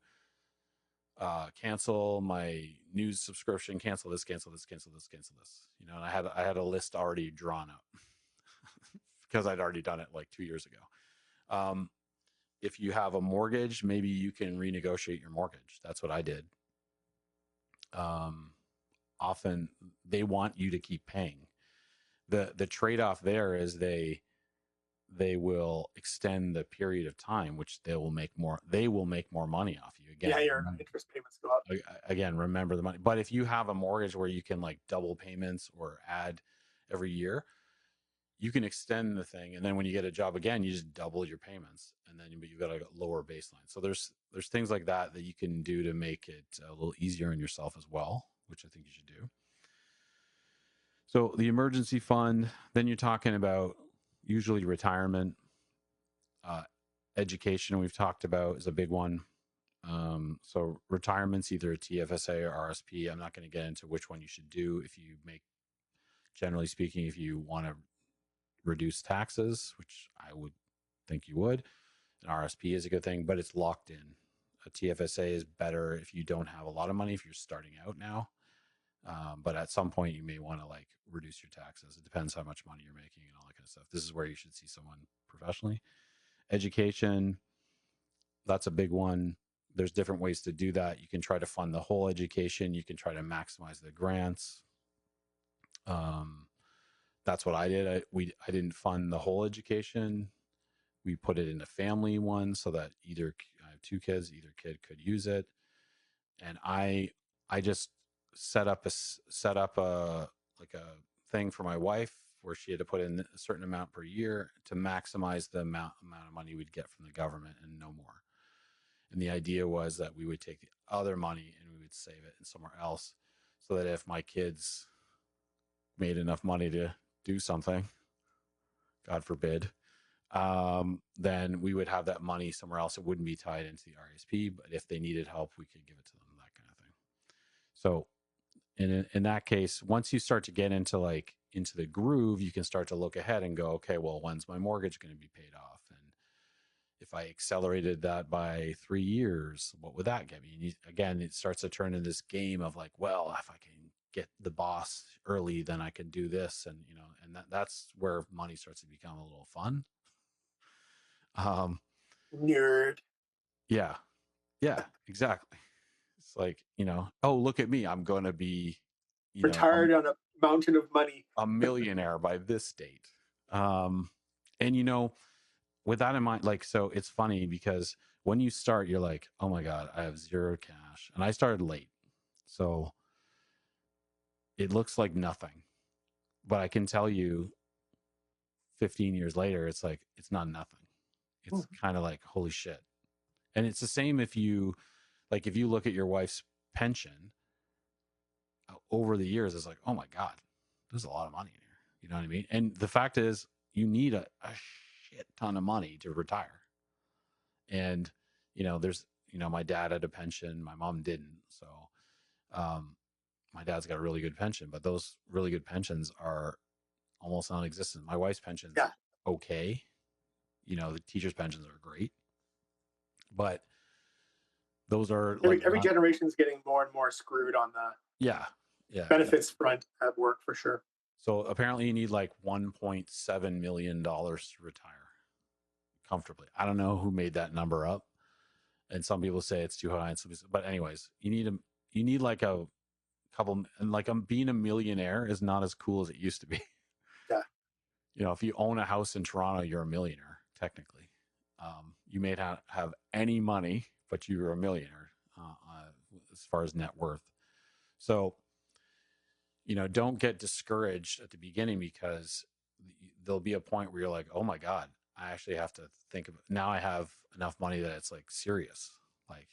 cancel my news subscription, cancel this, cancel this, cancel this, cancel this. And I had a list already drawn up because I'd already done it like 2 years ago. If you have a mortgage, maybe you can renegotiate your mortgage. That's what I did. Often they want you to keep paying. The trade-off there is they will extend the period of time, which they will make more money off you. Again, Yeah, your interest payments go up. again, remember the money. But if you have a mortgage where you can like double payments or add every year, you can extend the thing, and then when you get a job again, you just double your payments, and then you've got a lower baseline. So there's things like that you can do to make it a little easier on yourself as well, which I think you should do. So the emergency fund, then you're talking about usually retirement, education. We've talked about is a big one. So retirement's either a TFSA or RSP. I'm not going to get into which one you should do. Generally speaking, if you want to reduce taxes, which I would think you would, an RSP is a good thing, but it's locked in. A TFSA is better if you don't have a lot of money, if you're starting out now. But at some point, you may want to like reduce your taxes. It depends how much money you're making and all that kind of stuff. This is where you should see someone professionally. Education, that's a big one. There's different ways to do that. You can try to fund the whole education. You can try to maximize the grants. That's what I did. I didn't fund the whole education. We put it in a family one so that I have 2 kids, either kid could use it. And I just set up a like a thing for my wife where she had to put in a certain amount per year to maximize the amount of money we'd get from the government and no more. And the idea was that we would take the other money and we would save it in somewhere else, so that if my kids made enough money to do something, God forbid, then we would have that money somewhere else. It wouldn't be tied into the RSP, but if they needed help, we could give it to them, that kind of thing. So in that case, once you start to get into the groove, you can start to look ahead and go, okay, well, when's my mortgage going to be paid off? And if I accelerated that by 3 years, what would that get me? And again, it starts to turn into this game of like, well, if I can get the boss early, then I can do this. And, and that's where money starts to become a little fun. Nerd. Yeah, exactly. It's like, oh, look at me. I'm going to be, Retired on a mountain of money. a millionaire by this date. And, with that in mind, like, so it's funny because when you start, you're like, oh my God, I have 0 cash. And I started late. So it looks like nothing. But I can tell you 15 years later, it's like, it's not nothing. It's kind of like, holy shit. And it's the same if you look at your wife's pension over the years, it's like, oh my God, there's a lot of money in here. You know what I mean? And the fact is, you need a shit ton of money to retire. And, my dad had a pension, my mom didn't. So, my dad's got a really good pension, but those really good pensions are almost non-existent. My wife's pension's okay. The teachers' pensions are great, but those are every generation's getting more and more screwed on the benefits front at work for sure. So apparently you need like $1.7 million to retire comfortably. I don't know who made that number up, and some people say it's too high, and but anyways, you need like a couple, and like being a millionaire is not as cool as it used to be. Yeah. If you own a house in Toronto, you're a millionaire technically. You may not have any money, but you're a millionaire as far as net worth. So, don't get discouraged at the beginning, because there'll be a point where you're like, oh my God, I actually have to think of now I have enough money that it's like serious. Like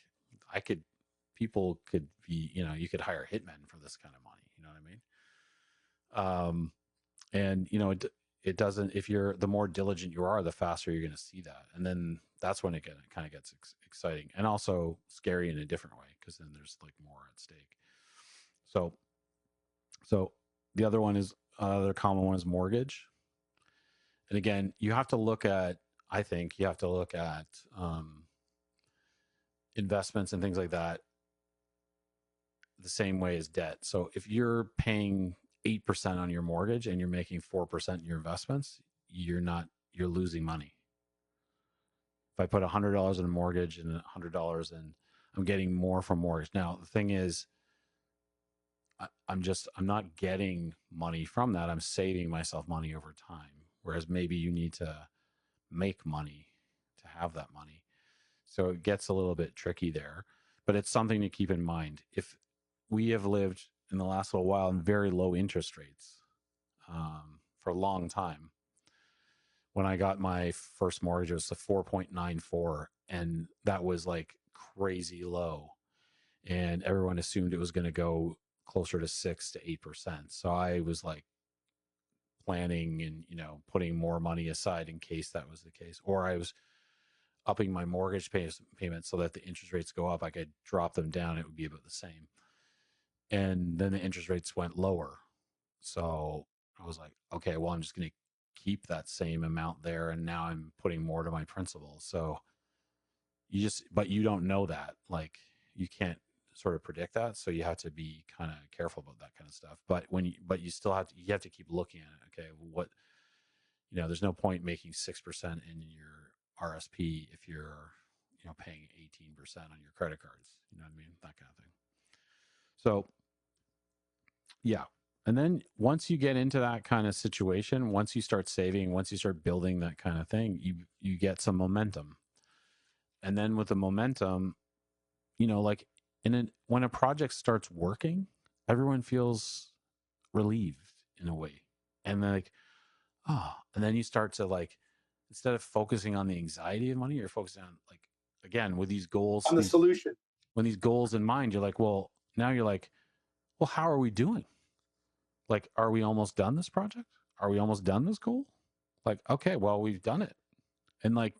people could be, you could hire hitmen for this kind of money. You know what I mean? And it doesn't, if you're, the more diligent you are, the faster you're going to see that. And then that's when it kind of gets exciting and also scary in a different way, because then there's like more at stake. So So the other one is other common one is mortgage. And again, you have to look at, I think you have to look at investments and things like that the same way as debt. So if you're paying 8% on your mortgage and you're making 4% in your investments, you're losing money. If I put $100 in a mortgage and $100 in, I'm getting more from mortgage. Now, the thing is, I'm not getting money from that. I'm saving myself money over time. Whereas maybe you need to make money to have that money. So it gets a little bit tricky there, but it's something to keep in mind. If we have lived in the last little while in very low interest rates for a long time. When I got my first mortgage, it was a 4.94, and that was like crazy low. And everyone assumed it was going to go closer to 6 to 8%. So I was like planning and putting more money aside in case that was the case, or I was upping my mortgage payment so that the interest rates go up, I could drop them down, it would be about the same. And then the interest rates went lower, so I was like, okay, well, I'm just going to keep that same amount there, and now I'm putting more to my principal. So but you don't know that, like, you can't sort of predict that, so you have to be kind of careful about that kind of stuff. But you still have to keep looking at it. Okay, what, there's no point making 6% in your RSP if you're paying 18% on your credit cards. You know what I mean? That kind of thing. So yeah. And then once you get into that kind of situation, once you start saving, once you start building that kind of thing, you get some momentum. And then with the momentum, like when a project starts working, everyone feels relieved in a way. And then like, and then you start to like, instead of focusing on the anxiety of money, you're focusing on, like, again, with these goals, On the solution. when these goals in mind, you're like, well, now you're like, well, how are we doing? Like, are we almost done this project? Are we almost done this goal? Like, okay, well, we've done it. And like,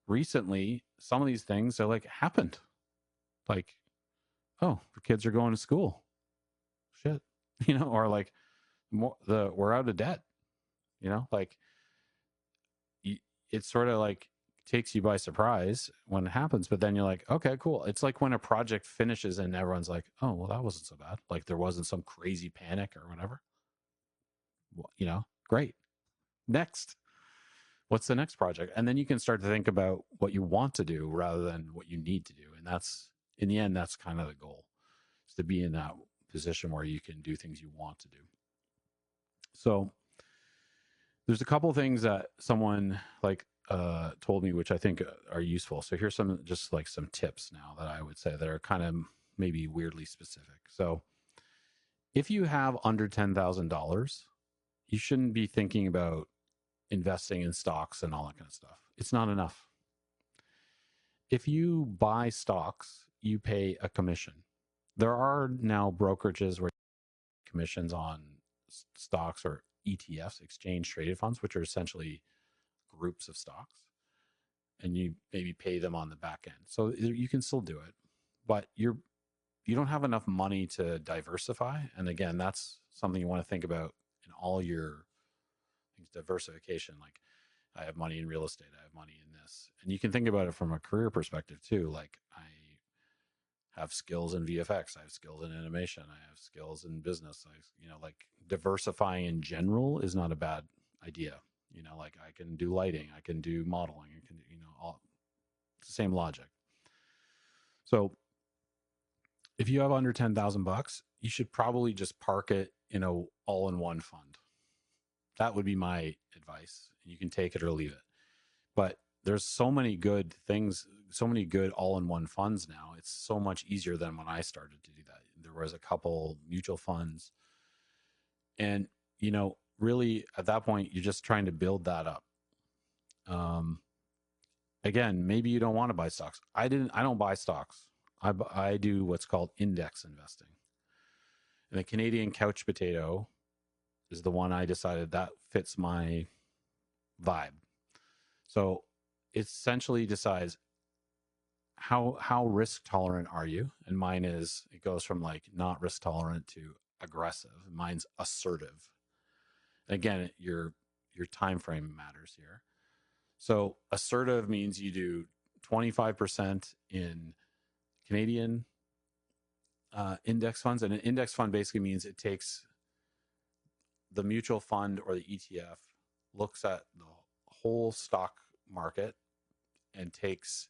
recently some of these things are like happened. Like, oh, the kids are going to school. Shit. Or like we're out of debt, like it's sort of like takes you by surprise when it happens, but then you're like, okay, cool. It's like when a project finishes and everyone's like, oh, well, that wasn't so bad. Like there wasn't some crazy panic or whatever. Well, great. Next. What's the next project? And then you can start to think about what you want to do rather than what you need to do. And that's, in the end, that's kind of the goal, is to be in that position where you can do things you want to do. So there's a couple things that someone like told me, which I think are useful. So here's just like some tips now that I would say that are kind of maybe weirdly specific. So if you have under $10,000, you shouldn't be thinking about investing in stocks and all that kind of stuff. It's not enough. If you buy stocks, you pay a commission. There are now brokerages where commissions on stocks or ETFs, exchange traded funds, which are essentially groups of stocks, and you maybe pay them on the back end. So you can still do it, but you don't have enough money to diversify. And again, that's something you want to think about in all your things. Diversification, like, I have money in real estate, I have money in this. And you can think about it from a career perspective too. Like, I have skills in VFX, I have skills in animation, I have skills in business. Like, diversifying in general is not a bad idea. Like, I can do lighting, I can do modeling, I can do, all, it's the same logic. So if you have under 10,000 bucks, you should probably just park it in a all-in-one fund. That would be my advice. You can take it or leave it. But there's so many good things, so many good all-in-one funds now. It's so much easier than when I started to do that. There was a couple mutual funds. And, really at that point, you're just trying to build that up. Again, maybe you don't want to buy stocks. I don't buy stocks. I do what's called index investing. And the Canadian couch potato is the one I decided that fits my vibe. So it essentially decides how risk tolerant are you? And mine is, it goes from like not risk tolerant to aggressive. Mine's assertive. And again, your time frame matters here. So assertive means you do 25% in Canadian index funds, and an index fund basically means it takes the mutual fund or the ETF, looks at the whole stock market and takes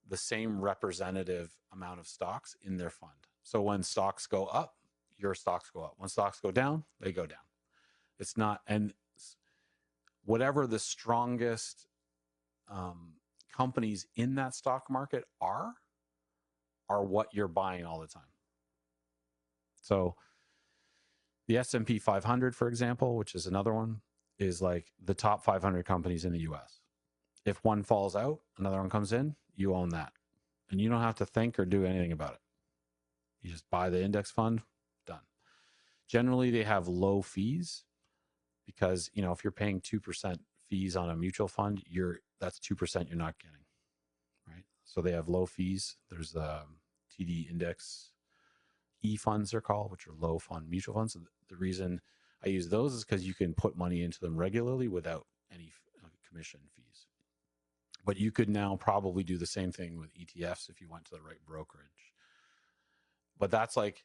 the same representative amount of stocks in their fund. So when stocks go up, your stocks go up. When stocks go down, they go down. It's not, and whatever the strongest companies in that stock market are what you're buying all the time. So the S&P 500, for example, which is another one, is like the top 500 companies in the US. If one falls out, another one comes in, you own that. And you don't have to think or do anything about it. You just buy the index fund, done. Generally, they have low fees because, you know, if you're paying 2% fees on a mutual fund, that's 2% you're not getting, right? So they have low fees. There's the TD Index E funds they're called, which are low fund mutual funds. The reason I use those is because you can put money into them regularly without any commission fees. But you could now probably do the same thing with ETFs if you went to the right brokerage. But that's like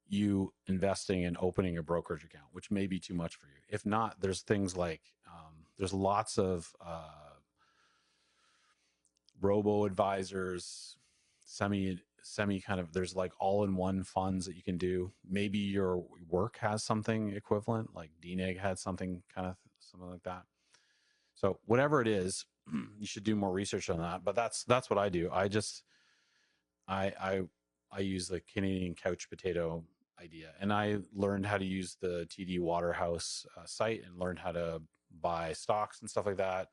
you investing and opening a brokerage account, which may be too much for you. If not, there's things like there's lots of robo advisors, semi kind of, there's like all-in-one funds that you can do. Maybe your work has something equivalent, like DNEG had something like that. So whatever it is, you should do more research on that. But that's what I do. I use the Canadian couch potato idea, and I learned how to use the TD Waterhouse site and learned how to buy stocks and stuff like that.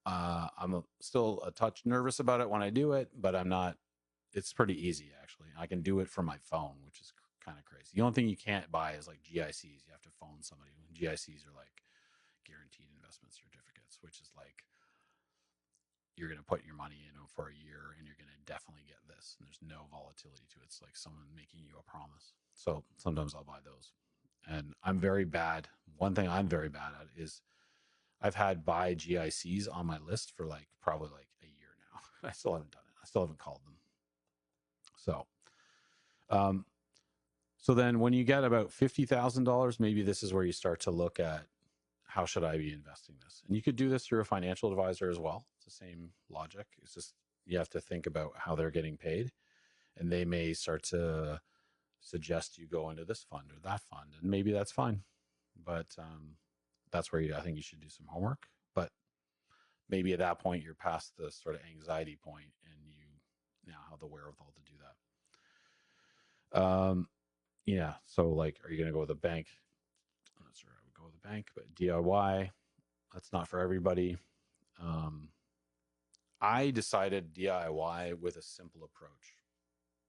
I'm still a touch nervous about it when I do it, but I'm not. It's pretty easy, actually. I can do it from my phone, which is kind of crazy. The only thing you can't buy is like GICs. You have to phone somebody. GICs are like guaranteed investment certificates, which is like you're going to put your money in for a year and you're going to definitely get this. And there's no volatility to it. It's like someone making you a promise. So sometimes I'll buy those. And I'm very bad. One thing I'm very bad at is I've had buy GICs on my list for like probably like a year now. I still haven't done it. I still haven't called them. So then when you get about $50,000, maybe this is where you start to look at how should I be investing this? And you could do this through a financial advisor as well. It's the same logic. It's just you have to think about how they're getting paid, and they may start to suggest you go into this fund or that fund, and maybe that's fine. But that's where I think you should do some homework. But maybe at that point you're past the sort of anxiety point, and you now have the wherewithal to do that. Yeah. So like, are you going to go with a bank? I'm not sure I would go with a bank, but DIY, that's not for everybody. I decided DIY with a simple approach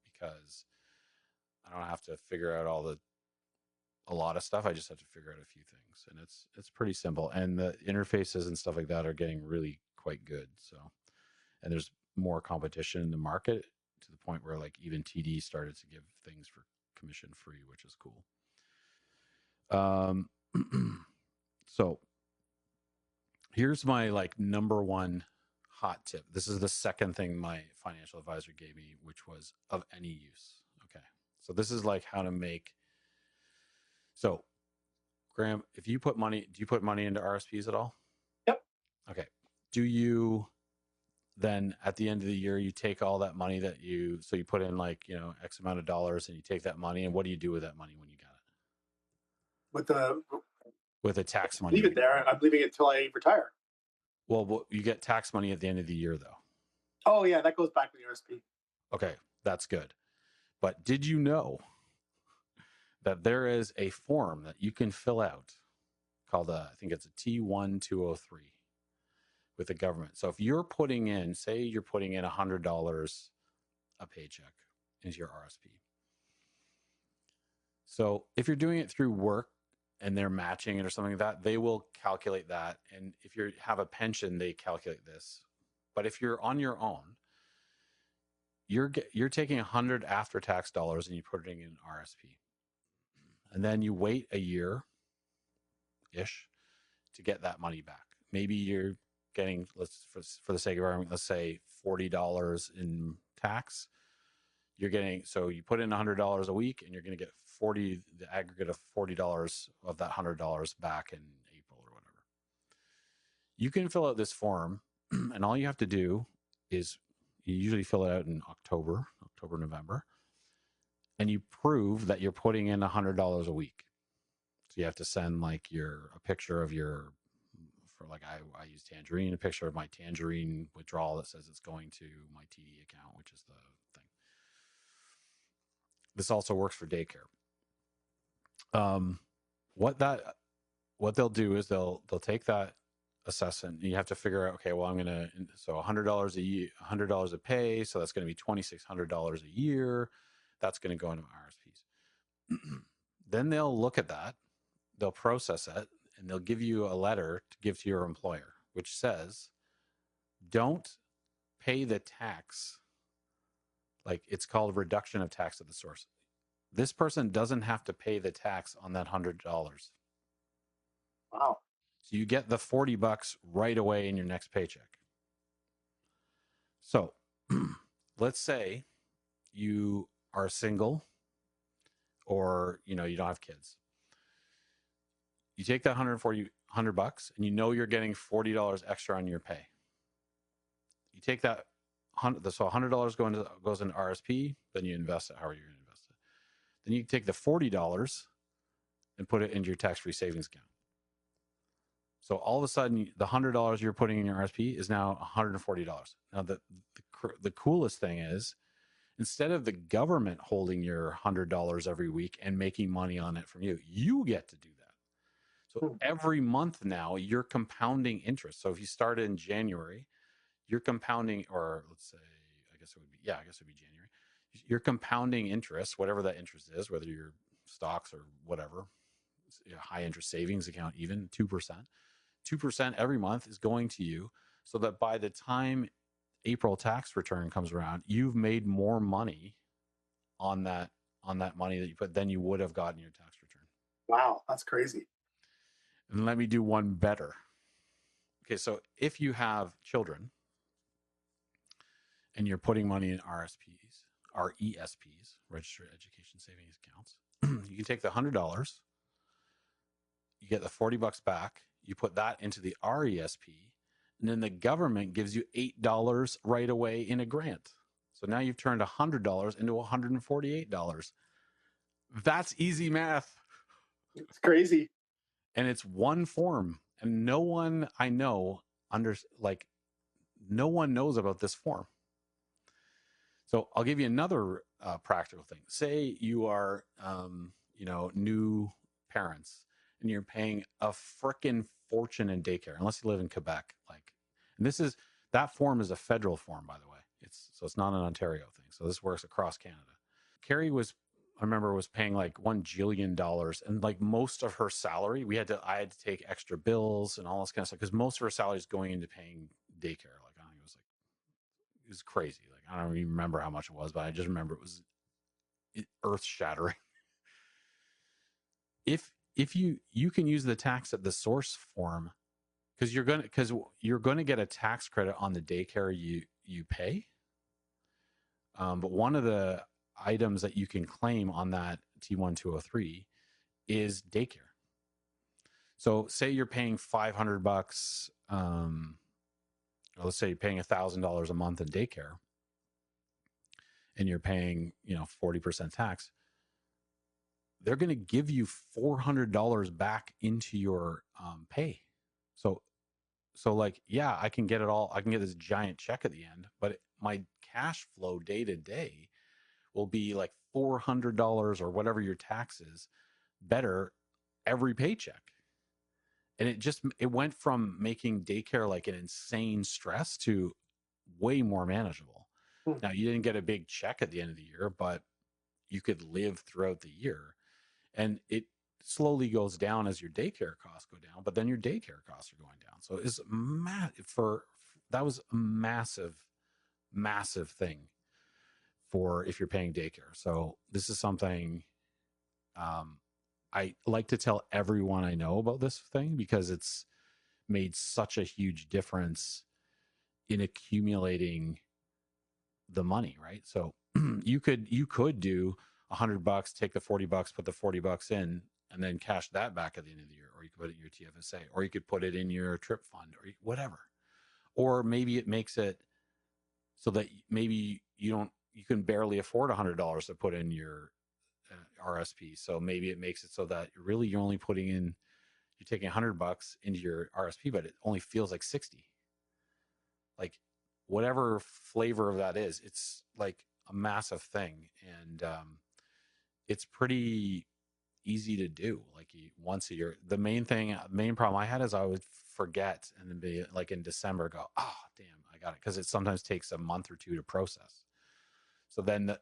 because I don't have to figure out a lot of stuff. I just have to figure out a few things, and it's pretty simple. And the interfaces and stuff like that are getting really quite good. So, and there's more competition in the market to the point where like even TD started to give things for commission free, which is cool. So here's my like number one hot tip. This is the second thing my financial advisor gave me, which was of any use. Okay. So this is like how to make. So Graham, if you put money, do you put money into RSPs at all? Yep. Okay. Do you then at the end of the year, you take all that money so you put in like, X amount of dollars, and you take that money, and what do you do with that money when you got it? With the tax money. Leave it there. I'm leaving it till I retire. Well, you get tax money at the end of the year, though. Oh, yeah, that goes back to the RSP. Okay, that's good. But did you know that there is a form that you can fill out called, I think it's a T1203 with the government. So if you're putting in, say you're putting in $100 a paycheck into your RSP. So if you're doing it through work and they're matching it or something like that, they will calculate that. And if you have a pension, they calculate this. But if you're on your own, you're taking 100 after-tax dollars and you put it in RSP. and then you wait a year ish to get that money back. Maybe you're getting, for the sake of argument, let's say $40 in tax. You're getting, so you put in $100 a week and you're going to get the aggregate of $40 of that $100 back in April or whatever. You can fill out this form and all you have to do is you usually fill it out in October, November, and you prove that you're putting in $100 a week. So you have to send like a picture of your, for like I use Tangerine, a picture of my Tangerine withdrawal that says it's going to my TD account, which is the thing. This also works for daycare. What they'll do is they'll take that assessment. And you have to figure out, okay, well, I'm gonna, so $100 a year, $100 a pay, so that's going to be $2,600 a year. That's going to go into RSPs. Then they'll look at that, they'll process it, and they'll give you a letter to give to your employer, which says, don't pay the tax. Like, it's called reduction of tax at the source. This person doesn't have to pay the tax on that $100. Wow. So you get the $40 right away in your next paycheck. So let's say you are single, or you don't have kids. You take that $100 and you're getting $40 extra on your pay. You take that so $100 goes into RSP, then you invest it however you're going to invest it. Then you take the $40 and put it into your tax-free savings account. So all of a sudden, the $100 you're putting in your RSP is now $140. Now, the coolest thing is, instead of the government holding your $100 every week and making money on it from you, you get to do that. So every month now, you're compounding interest. So if you started in January, you're compounding, or let's say, I guess it would be January. You're compounding interest, whatever that interest is, whether you're stocks or whatever, high interest savings account, even 2%. 2% every month is going to you, so that by the time April tax return comes around, you've made more money on that money that you put than you would have gotten your tax return. Wow, that's crazy. And let me do one better. Okay, so if you have children and you're putting money in RSPs, RESPs, Registered Education Savings Accounts, you can take the $100, you get the $40 back, you put that into the RESP, and then the government gives you $8 right away in a grant. So now you've turned $100 into $148. That's easy math. It's crazy. And it's one form. And no one I know no one knows about this form. So I'll give you another practical thing. Say you are, new parents, and you're paying a frickin' fortune in daycare, unless you live in Quebec. And that form is a federal form, by the way. It's not an Ontario thing. So this works across Canada. Carrie was paying like $1 jillion, and like most of her salary, I had to take extra bills and all this kind of stuff, because most of her salary is going into paying daycare. Like, I think it was crazy. Like, I don't even remember how much it was, but I just remember it was earth shattering. If you can use the tax at the source form, because you're going to get a tax credit on the daycare you pay. But one of the items that you can claim on that T1203 is daycare. So say you're paying $500, let's say you're paying $1,000 a month in daycare, and you're paying 40% tax. They're going to give you $400 back into your pay. So like, yeah, I can get it all. I can get this giant check at the end, but my cash flow day to day will be like $400 or whatever your tax is better every paycheck. And it went from making daycare like an insane stress to way more manageable. Now, you didn't get a big check at the end of the year, but you could live throughout the year, and it slowly goes down as your daycare costs go down, but then your daycare costs are going down. So it's that was a massive thing for if you're paying daycare. So this is something I like to tell everyone I know about this thing because it's made such a huge difference in accumulating the money, right? So you could do $100, take the $40, put the $40 in, and then cash that back at the end of the year, or you could put it in your TFSA, or you could put it in your trip fund, or whatever. Or maybe it makes it so that maybe you can barely afford $100 to put in your RSP. So maybe it makes it so that really you're only putting in, you're taking $100 into your RSP, but it only feels like 60. Like whatever flavor of that is, it's like a massive thing. And it's pretty easy to do like once a year. The main problem I had is I would forget and then be like in December go, oh damn, I got it, because it sometimes takes a month or two to process. So then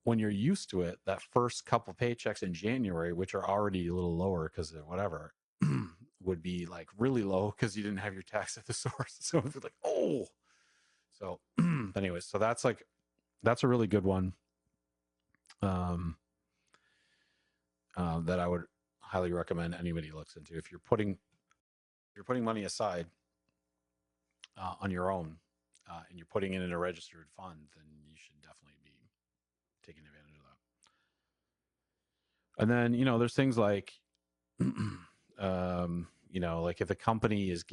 when you're used to it, that first couple paychecks in January, which are already a little lower because of whatever, would be like really low because you didn't have your tax at the source. So it's like, oh. So anyways, so that's a really good one. That I would highly recommend anybody looks into. If you're putting money aside on your own, and you're putting it in a registered fund, then you should definitely be taking advantage of that. And then there's things like, like if the company is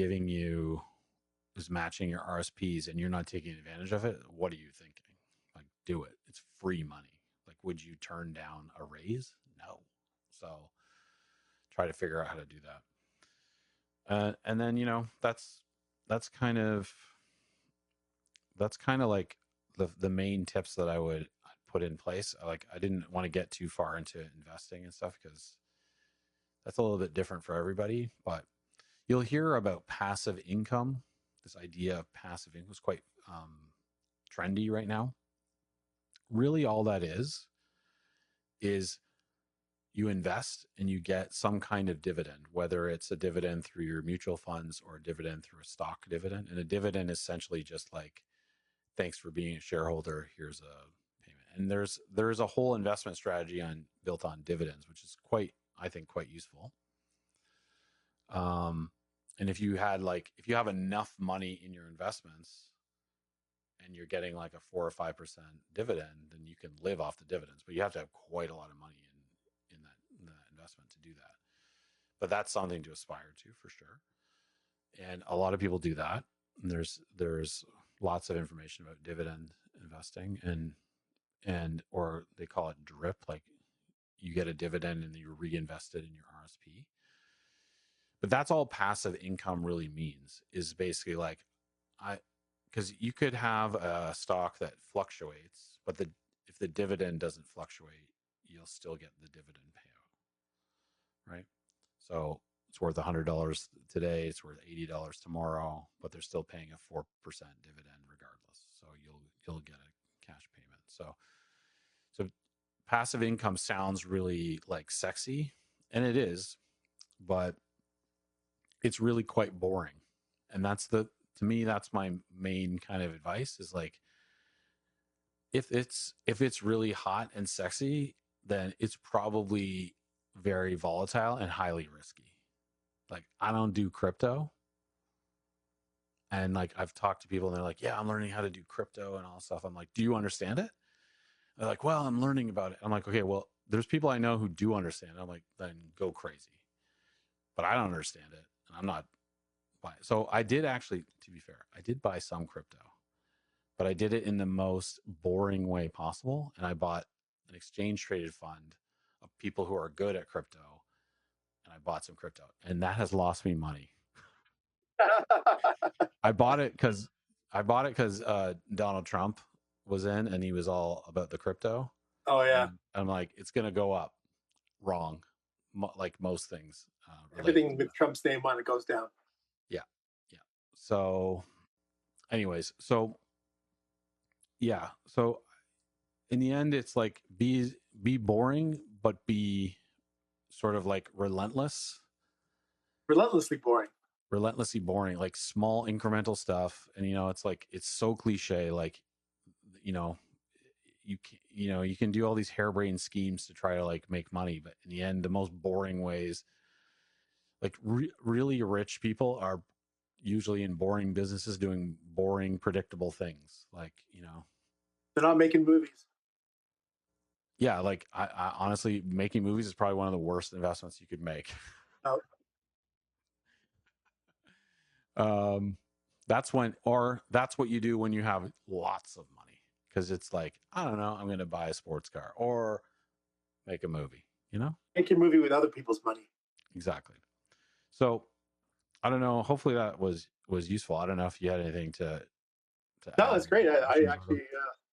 matching your RSPs and you're not taking advantage of it, what are you thinking? Like, do it. It's free money. Like, would you turn down a raise? No. So try to figure out how to do that. And then that's kind of like the main tips that I'd put in place. I didn't want to get too far into investing and stuff because that's a little bit different for everybody. But you'll hear about passive income. This idea of passive income is quite trendy right now. Really, all that is you invest and you get some kind of dividend, whether it's a dividend through your mutual funds or a dividend through a stock dividend. And a dividend is essentially just like, thanks for being a shareholder, here's a payment. And there's a whole investment strategy built on dividends, which is I think quite useful. And if you have enough money in your investments and you're getting like a 4 or 5% dividend, then you can live off the dividends, but you have to have quite a lot of money in that investment to do that. But that's something to aspire to for sure. And a lot of people do that. And there's lots of information about dividend investing and or they call it drip, like you get a dividend and you reinvest it in your RSP. But that's all passive income really means, is basically like because you could have a stock that fluctuates, but if the dividend doesn't fluctuate, you'll still get the dividend payout, right? So it's worth $100 today, it's worth $80 tomorrow, but they're still paying a 4% dividend regardless. So you'll get a cash payment. So passive income sounds really like sexy, and it is, but it's really quite boring. And to me, that's my main kind of advice is like, if it's really hot and sexy, then it's probably very volatile and highly risky. Like, I don't do crypto. And like, I've talked to people and they're like, yeah, I'm learning how to do crypto and all this stuff. I'm like, do you understand it? They're like, well, I'm learning about it. I'm like, okay, well, there's people I know who do understand it. I'm like, then go crazy. But I don't understand it. And I'm not buying. So I did actually, to be fair, I did buy some crypto, but I did it in the most boring way possible. And I bought an exchange traded fund of people who are good at crypto. And I bought some crypto, and that has lost me money. I bought it because Donald Trump was in, and he was all about the crypto. Oh yeah, And I'm like, it's going to go up. Wrong, like most things. everything with Trump's name on it goes down. Yeah, yeah. So, anyways, so yeah, so in the end, it's like be boring, but be sort of like Relentlessly boring. relentlessly boring, like small incremental stuff. And it's like it's so cliche, like you know you can do all these harebrained schemes to try to like make money, but in the end, the most boring ways, like really rich people are usually in boring businesses doing boring, predictable things. Like, They're not making movies. yeah, like I honestly, making movies is probably one of the worst investments you could make. No. um, that's what you do when you have lots of money, because it's like, I don't know, I'm going to buy a sports car or make a movie, Make your movie with other people's money. Exactly. So I don't know. Hopefully that was useful. I don't know if you had anything to No, add. that's great. I actually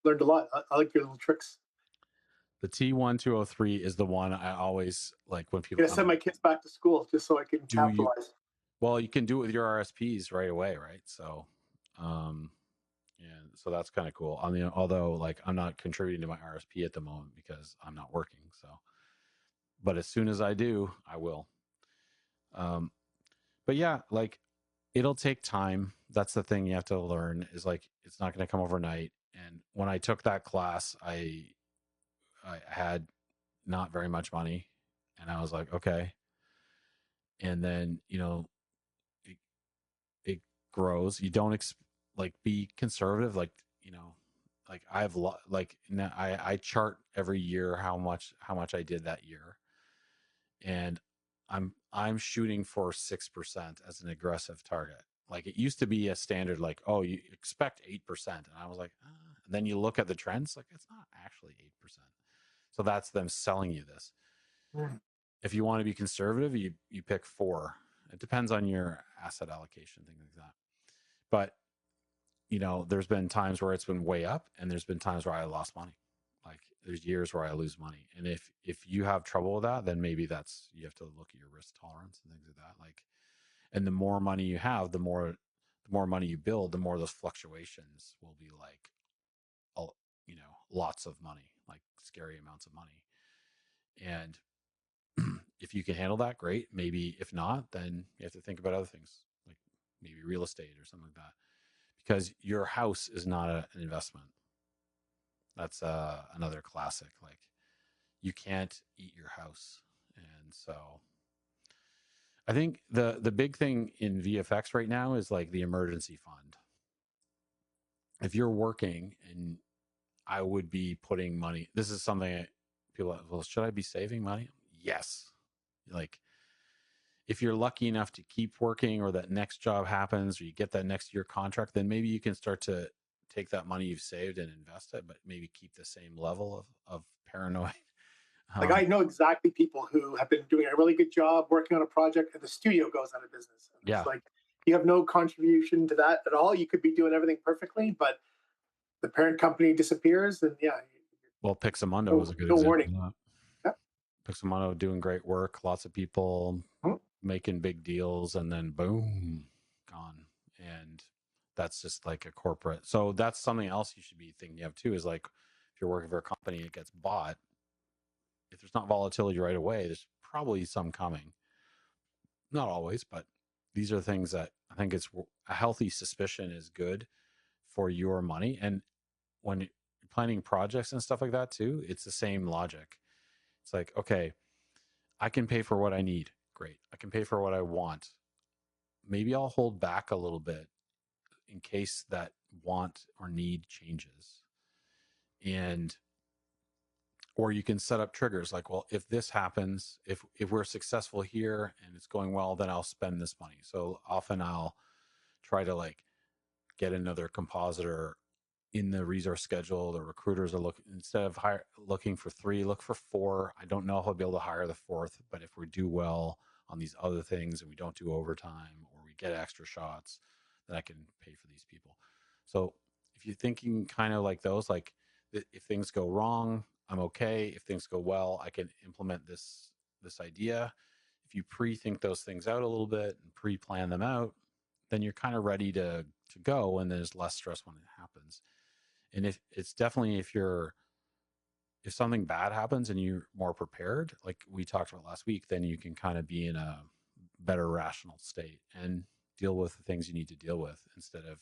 learned a lot. I like your little tricks. The T1203 is the one I always like when I'm people gonna send my kids back to school just so I can do you capitalize. well, you can do it with your RSPs right away, right? So um and so that's kind of cool. I mean, although like I'm not contributing to my RSP at the moment because I'm not working. So but as soon as I do, I will. Um but yeah, like it'll take time. That's the thing you have to learn, is like it's not going to come overnight. And when I took that class, I had not very much money, and I was like, okay. And then it, it grows. You don't like be conservative, like like like now I chart every year how much I did that year, and I'm shooting for 6% as an aggressive target. Like it used to be a standard, like, oh, you expect 8%, and I was like, and then you look at the trends, like it's not actually 8%. So that's them selling you this. Mm. If you want to be conservative, you pick 4. It depends on your asset allocation, things like that. But there's been times where it's been way up, and there's been times where I lost money. Like there's years where I lose money, and if you have trouble with that, then maybe you have to look at your risk tolerance and things like that. Like, and the more money you have, the more money you build, the more those fluctuations will be like, lots of money, like scary amounts of money. And if you can handle that, great. Maybe if not, then you have to think about other things, like maybe real estate or something like that, because your house is not an investment. That's another classic. Like you can't eat your house. And so I think the big thing in VFX right now is like the emergency fund. If you're working, and I would be putting money, this is something people, well, should I be saving money? Yes. Like if you're lucky enough to keep working, or that next job happens, or you get that next year contract, then maybe you can start to take that money you've saved and invest it, but maybe keep the same level of paranoid. Like I know exactly people who have been doing a really good job working on a project, and the studio goes out of business. And Yeah. it's like you have no contribution to that at all. You could be doing everything perfectly, but the parent company disappears, and yeah. Well, Pixamundo is a good No example warning. of that. Yep. Pixamundo doing great work, lots of people Mhm. making big deals, and then boom, gone. And that's just like a corporate. So that's something else you should be thinking of too, is like if you're working for a company and it gets bought, if there's not volatility right away, there's probably some coming. Not always, but these are things that I think it's a healthy suspicion is good for your money. And when you're planning projects and stuff like that too, it's the same logic. It's like, okay, I can pay for what I need. Great. I can pay for what I want. Maybe I'll hold back a little bit in case that want or need changes. And or you can set up triggers like, well, if this happens, if we're successful here and it's going well, then I'll spend this money. So often I'll try to like get another compositor in the resource schedule. The recruiters are looking, instead of looking for 3, look for 4. I don't know if I'll be able to hire the 4th, but if we do well on these other things and we don't do overtime or we get extra shots, then I can pay for these people. So if you're thinking kind of like those, like if things go wrong, I'm okay. If things go well, I can implement this idea. If you pre-think those things out a little bit and pre-plan them out, then you're kind of ready to go, and there's less stress when it happens. And if it's definitely, if something bad happens and you're more prepared, like we talked about last week, then you can kind of be in a better rational state and deal with the things you need to deal with instead of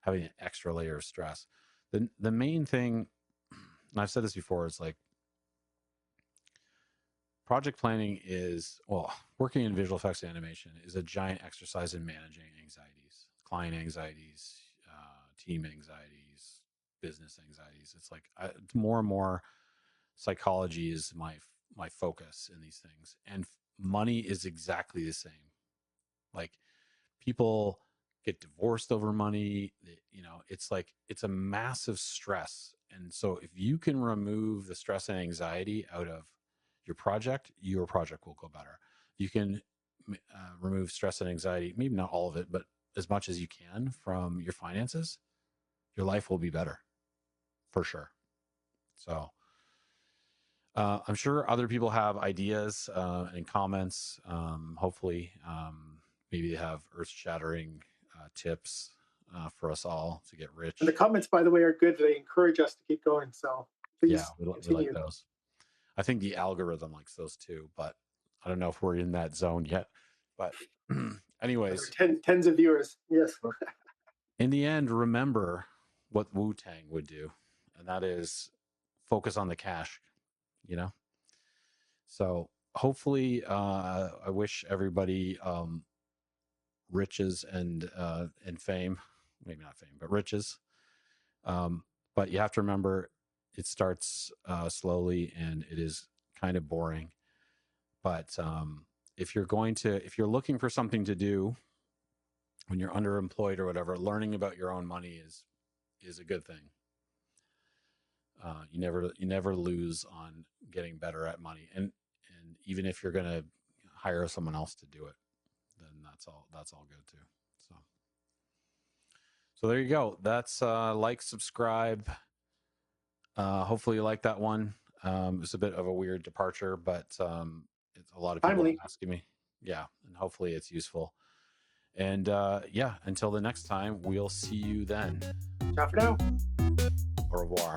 having an extra layer of stress. The main thing and I've said this before, it's like project planning is, well, working in visual effects animation is a giant exercise in managing anxieties, client anxieties, team anxieties, business anxieties. It's like more and more psychology is my focus in these things, and money is exactly the same. Like people get divorced over money. It's like it's a massive stress, and so if you can remove the stress and anxiety out of your project will go better. You can remove stress and anxiety, maybe not all of it, but as much as you can from your finances, your life will be better for sure. So I'm sure other people have ideas and comments. Hopefully, maybe they have earth-shattering tips for us all to get rich. And the comments, by the way, are good. They encourage us to keep going. So please we like those. I think the algorithm likes those too, but I don't know if we're in that zone yet. But anyways, tens of viewers. Yes. In the end, remember what Wu-Tang would do, and that is focus on the cash. So hopefully, I wish everybody riches and fame. Maybe not fame, but riches. But you have to remember, it starts slowly, and it is kind of boring. But if you're looking for something to do when you're underemployed or whatever, learning about your own money is a good thing. You never lose on getting better at money, and even if you're going to hire someone else to do it, then that's all good too. So there you go. That's like, subscribe. Hopefully you like that one. It's a bit of a weird departure, but it's a lot of people asking me. Yeah, and hopefully it's useful. And until the next time, we'll see you then. Ciao for now. Au revoir.